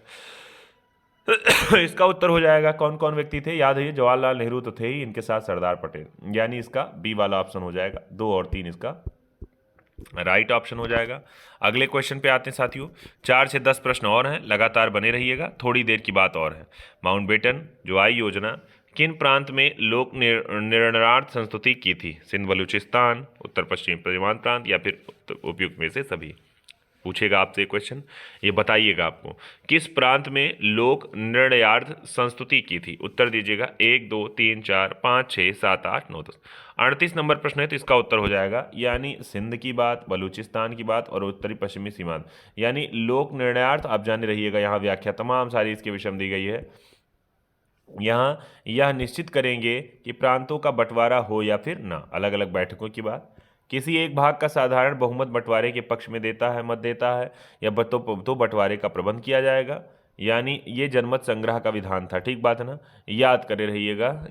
Speaker 1: इसका उत्तर हो जाएगा, कौन कौन व्यक्ति थे, याद है, जवाहरलाल नेहरू तो थे ही, इनके साथ सरदार पटेल, यानी इसका बी वाला ऑप्शन हो जाएगा, 2 और 3 इसका राइट ऑप्शन हो जाएगा। अगले क्वेश्चन पे आते हैं साथियों, 4 से 10 प्रश्न और हैं, लगातार बने रहिएगा, थोड़ी देर की बात और है। माउंटबेटन जो आई योजना किन प्रांत में लोक निर्णयार्थ संस्तुति की थी, सिंध बलूचिस्तान, उत्तर पश्चिम सीमांत प्रांत या फिर उपयुक्त में से सभी। पूछेगा आपसे क्वेश्चन, ये बताइएगा आपको किस प्रांत में लोक निर्णयार्थ संस्तुति की थी। उत्तर दीजिएगा 1 2 3 4 5 6 7 8 9 10। 38 नंबर प्रश्न है, तो इसका उत्तर हो जाएगा, यानी सिंध की बात, बलूचिस्तान की बात और उत्तरी पश्चिमी सीमांत, यानी लोक निर्णयार्थ। आप जाने रहिएगा, यहाँ व्याख्या तमाम सारी इसके विषय में दी गई है। यहाँ यह निश्चित करेंगे कि प्रांतों का बंटवारा हो या फिर ना, अलग अलग बैठकों की बात, किसी एक भाग का साधारण बहुमत बंटवारे के पक्ष में देता है, मत देता है, या तो बंटवारे का प्रबंध किया जाएगा, यानी ये जनमत संग्रह का विधान था, ठीक बात है ना, याद करे रहिएगा।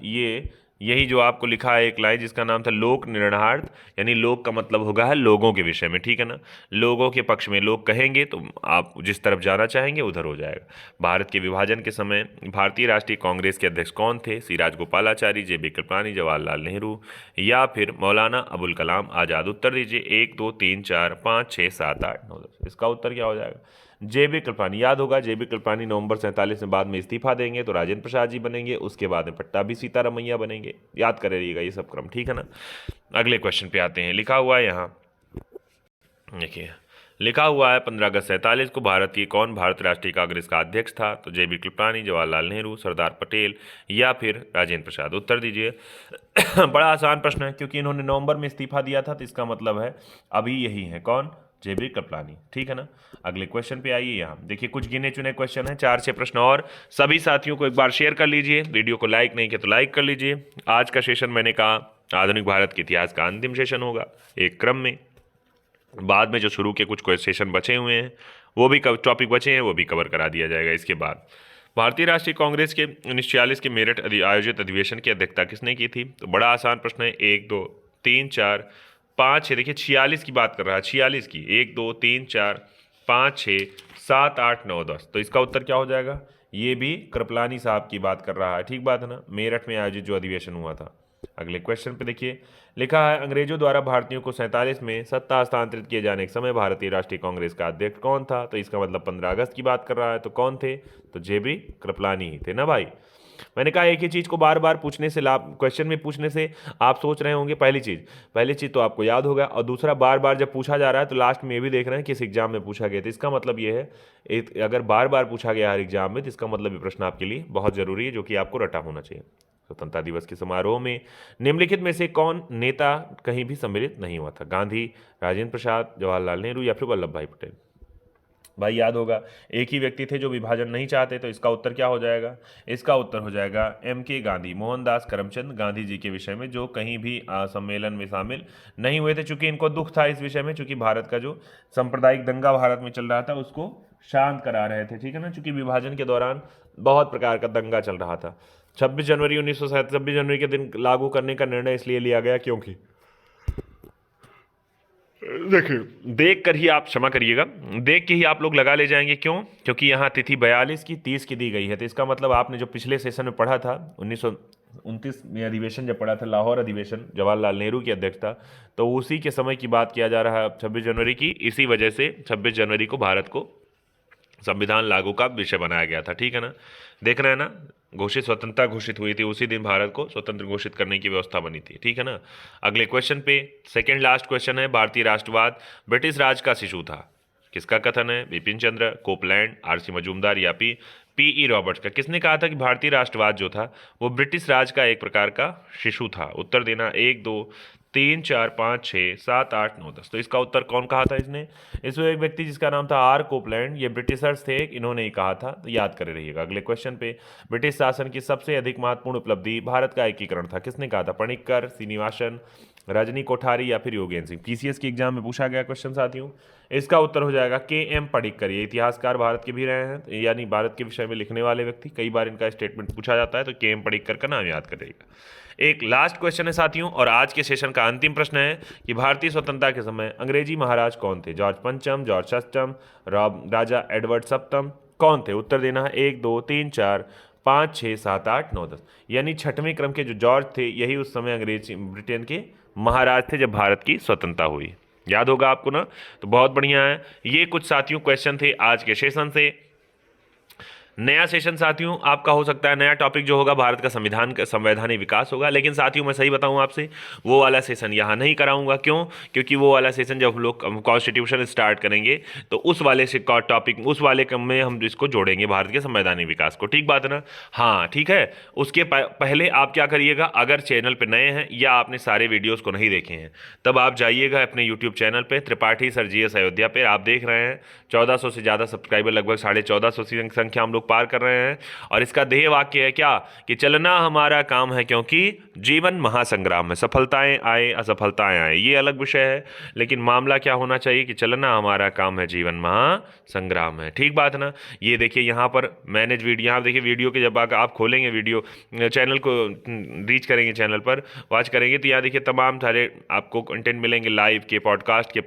Speaker 1: यही जो आपको लिखा है एक लाइन जिसका नाम था लोक निर्णयार्थ, यानी लोक का मतलब होगा है लोगों के विषय में, ठीक है ना, लोगों के पक्ष में लोग कहेंगे तो आप जिस तरफ जाना चाहेंगे उधर हो जाएगा। भारत के विभाजन के समय भारतीय राष्ट्रीय कांग्रेस के अध्यक्ष कौन थे? सी राजगोपालाचारी, जे बी कृपलानी, जवाहरलाल नेहरू या फिर मौलाना अबुल कलाम आज़ाद। उत्तर दीजिए 1 2 3 4 5 6 7 8 9 10। इसका उत्तर क्या हो जाएगा? जेबी कृपलानी। याद होगा जेबी कृपलानी नवंबर 47 में बाद में इस्तीफा देंगे तो राजेंद्र प्रसाद जी बनेंगे, उसके बाद में पट्टाभी सीतारमैया बनेंगे। याद करिएगा ये सब क्रम, ठीक है ना। अगले क्वेश्चन पे आते हैं। लिखा हुआ है यहाँ, देखिए लिखा हुआ है 15 अगस्त 47 को भारत की कौन भारत राष्ट्रीय कांग्रेस का अध्यक्ष था? तो जेबी कृपलानी, जवाहरलाल नेहरू, सरदार पटेल या फिर राजेंद्र प्रसाद। उत्तर दीजिए। बड़ा आसान प्रश्न है क्योंकि इन्होंने नवंबर में इस्तीफा दिया था, तो इसका मतलब है अभी यही है कौन? जेबी कृपलानी, ठीक है ना। अगले क्वेश्चन पे आइए। यहाँ देखिए कुछ गिने चुने क्वेश्चन हैं, 4-6 प्रश्न और। सभी साथियों को एक बार शेयर कर लीजिए, वीडियो को लाइक नहीं किया तो लाइक कर लीजिए। आज का सेशन मैंने कहा आधुनिक भारत के इतिहास का अंतिम सेशन होगा एक क्रम में। बाद में जो शुरू के कुछ सेशन बचे हुए हैं वो भी टॉपिक बचे हैं वो भी कवर करा दिया जाएगा। इसके बाद भारतीय राष्ट्रीय कांग्रेस के 1946 के मेरठ आयोजित अधिवेशन की अध्यक्षता किसने की थी? तो बड़ा आसान प्रश्न है, 1 2 3 4 5 6। देखिए 46 की बात कर रहा है, 46 की, 1 2 3 4 5 6 7 8 9 10। तो इसका उत्तर क्या हो जाएगा? ये भी कृपलानी साहब की बात कर रहा है, ठीक बात है ना, मेरठ में आयोजित जो अधिवेशन हुआ था। अगले क्वेश्चन पे देखिए लिखा है अंग्रेजों द्वारा भारतीयों को 47 में सत्ता हस्तांतरित किए जाने के समय भारतीय राष्ट्रीय कांग्रेस का अध्यक्ष कौन था? तो इसका मतलब 15 अगस्त की बात कर रहा है, तो कौन थे? तो जेबी कृपलानी ही थे ना भाई। मैंने कहा एक ही चीज़ को बार बार पूछने से लाभ, क्वेश्चन में पूछने से आप सोच रहे होंगे पहली चीज़ तो आपको याद होगा, और दूसरा बार बार जब पूछा जा रहा है तो लास्ट में ये भी देख रहे हैं किस एग्जाम में पूछा गया। तो इसका मतलब ये है अगर बार बार पूछा गया हर एग्जाम में तो इसका मतलब ये प्रश्न आपके लिए बहुत जरूरी है, जो कि आपको रटा होना चाहिए। स्वतंत्रता दिवस के समारोह में निम्नलिखित में से कौन नेता कहीं भी सम्मिलित नहीं हुआ था? गांधी, राजेंद्र प्रसाद, जवाहरलाल नेहरू या फिर वल्लभ भाई पटेल। भाई याद होगा एक ही व्यक्ति थे जो विभाजन नहीं चाहते, तो इसका उत्तर क्या हो जाएगा? इसका उत्तर हो जाएगा MK गांधी, मोहनदास करमचंद गांधी जी के विषय में, जो कहीं भी सम्मेलन में शामिल नहीं हुए थे, चूंकि इनको दुख था इस विषय में, चूंकि भारत का जो सांप्रदायिक दंगा भारत में चल रहा था उसको शांत करा रहे थे, ठीक है ना, चूंकि विभाजन के दौरान बहुत प्रकार का दंगा चल रहा था। 26 जनवरी 26 जनवरी के दिन लागू करने का निर्णय इसलिए लिया गया क्योंकि देखिए देख कर ही आप, क्षमा करिएगा, देख के ही आप लोग लगा ले जाएंगे। क्यों? क्योंकि यहाँ तिथि 42 की 30 की दी गई है। तो इसका मतलब आपने जो पिछले सेशन में पढ़ा था 1929 में अधिवेशन जब पढ़ा था, लाहौर अधिवेशन जवाहरलाल नेहरू की अध्यक्षता, तो उसी के समय की बात किया जा रहा है 26 जनवरी की। इसी वजह से 26 जनवरी को भारत को संविधान लागू का विषय बनाया गया था, ठीक है ना। देख रहे हैं ना, स्वतंत्रता घोषित हुई थी उसी दिन भारत को स्वतंत्र घोषित करने की व्यवस्था बनी थी, ठीक है ना। अगले क्वेश्चन पे सेकेंड लास्ट क्वेश्चन है, भारतीय राष्ट्रवाद ब्रिटिश राज का शिशु था, किसका कथन है? बिपिन चंद्र, कोपलैंड, RC मजूमदार या PE रॉबर्ट्स का। किसने कहा था कि भारतीय राष्ट्रवाद जो था वो ब्रिटिश राज का एक प्रकार का शिशु था? उत्तर देना 1 2 3 4 5 6 7 8 9 10। तो इसका उत्तर कौन कहा था इसने? इसमें एक व्यक्ति जिसका नाम था R कोपलैंड, ये ब्रिटिशर्स थे, इन्होंने ही कहा था, तो याद करे रहिएगा। अगले क्वेश्चन पे ब्रिटिश शासन की सबसे अधिक महत्वपूर्ण उपलब्धि भारत का एकीकरण था, किसने कहा था? पणिक्कर, श्रीनिवासन, रजनी कोठारी या फिर योगेंद्र सिंह। PCS के एग्जाम में पूछा गया क्वेश्चन साथियों। इसका उत्तर हो जाएगा KM पणिक्कर। ये इतिहासकार भारत के भी रहे हैं, यानी भारत के विषय में लिखने वाले व्यक्ति, कई बार इनका स्टेटमेंट पूछा जाता है, तो KM पणिक्कर का नाम याद करिएगा। एक लास्ट क्वेश्चन है साथियों और आज के सेशन का अंतिम प्रश्न है कि भारतीय स्वतंत्रता के समय अंग्रेजी महाराज कौन थे? जॉर्ज पंचम, जॉर्ज सप्तम, राजा एडवर्ड सप्तम, कौन थे? उत्तर देना है 1 2 3 4 5 6 7 8 9 10। यानी 6वें क्रम के जो जॉर्ज थे यही उस समय अंग्रेज ब्रिटेन के महाराज थे जब भारत की स्वतंत्रता हुई। याद होगा आपको ना, तो बहुत बढ़िया है। ये कुछ साथियों क्वेश्चन थे आज के सेशन से। नया सेशन साथियों आपका हो सकता है, नया टॉपिक जो होगा भारत का संवैधानिक विकास होगा, लेकिन साथियों मैं सही बताऊं आपसे, वो वाला सेशन यहाँ नहीं कराऊंगा। क्यों? क्योंकि वो वाला सेशन जब हम लोग कॉन्स्टिट्यूशन स्टार्ट करेंगे तो उस वाले से टॉपिक, उस वाले कम में हम इसको जोड़ेंगे भारत के संवैधानिक विकास को, ठीक बात है ना। हाँ ठीक है, उसके पहले आप क्या करिएगा, अगर चैनल पर नए हैं या आपने सारे वीडियोज़ को नहीं देखे हैं तब आप जाइएगा अपने यूट्यूब चैनल पर त्रिपाठी सर GS अयोध्या पर। आप देख रहे हैं 1400 से ज़्यादा सब्सक्राइबर, लगभग 1450 की संख्या हम लोग लोग पार कर रहे हैं। और इसका ध्येय वाक्य है क्या कि चलना हमारा काम है क्योंकि जीवन महासंग्राम है, सफलताएं आए असफलताएं आए ये अलग विषय है, लेकिन मामला क्या होना चाहिए कि चलना हमारा काम है, जीवन महासंग्राम है। ठीक बात ना। ये देखिए यहाँ पर मैनेज वीडियो, यहाँ देखिए वीडियो के जब आप खोलेंगे वीडियो चैनल को रीच करेंगे, चैनल पर वॉच करेंगे तो यहाँ देखिए तमाम सारे आपको कंटेंट मिलेंगे, लाइव के, पॉडकास्ट के,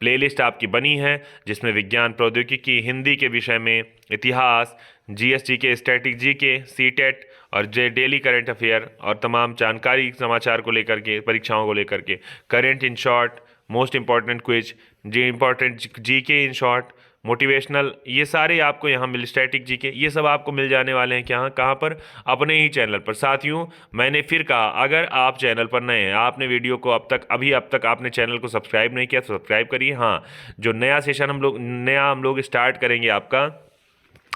Speaker 1: प्लेलिस्ट आपकी बनी है जिसमें विज्ञान प्रौद्योगिकी, हिंदी के विषय में, इतिहास, जीएसटी के, स्टैटिक जी के, सीटेट और डेली करंट अफेयर और तमाम जानकारी समाचार को लेकर के, परीक्षाओं को लेकर के, current in short, most important quiz, जी important G K in short, motivational, ये सारे आपको यहाँ मिल, स्टैटिक जी के, ये सब आपको मिल जाने वाले हैं क्या, कहाँ पर, अपने ही चैनल पर। साथियों मैंने फिर कहा, अगर आप चैनल पर नए हैं, आपने वीडियो को अब तक आपने चैनल को सब्सक्राइब नहीं किया तो सब्सक्राइब करिए। हाँ, जो नया सेशन हम लोग स्टार्ट करेंगे आपका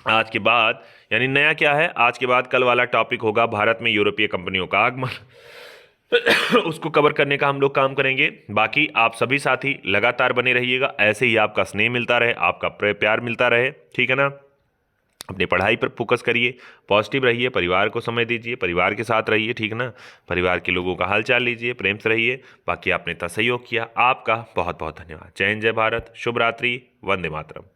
Speaker 1: आज के बाद, यानी नया क्या है, आज के बाद कल वाला टॉपिक होगा भारत में यूरोपीय कंपनियों का आगमन उसको कवर करने का हम लोग काम करेंगे। बाकी आप सभी साथी लगातार बने रहिएगा, ऐसे ही आपका स्नेह मिलता रहे, आपका प्यार मिलता रहे, ठीक है ना। अपनी पढ़ाई पर फोकस करिए, पॉजिटिव रहिए, परिवार को समय दीजिए, परिवार के साथ रहिए, ठीक ना, परिवार के लोगों का हालचाल लीजिए, प्रेम से रहिए। बाकी आपने इतना सहयोग किया, आपका बहुत बहुत धन्यवाद। जय हिंद, जय भारत, शुभ रात्रि, वंदे मातरम।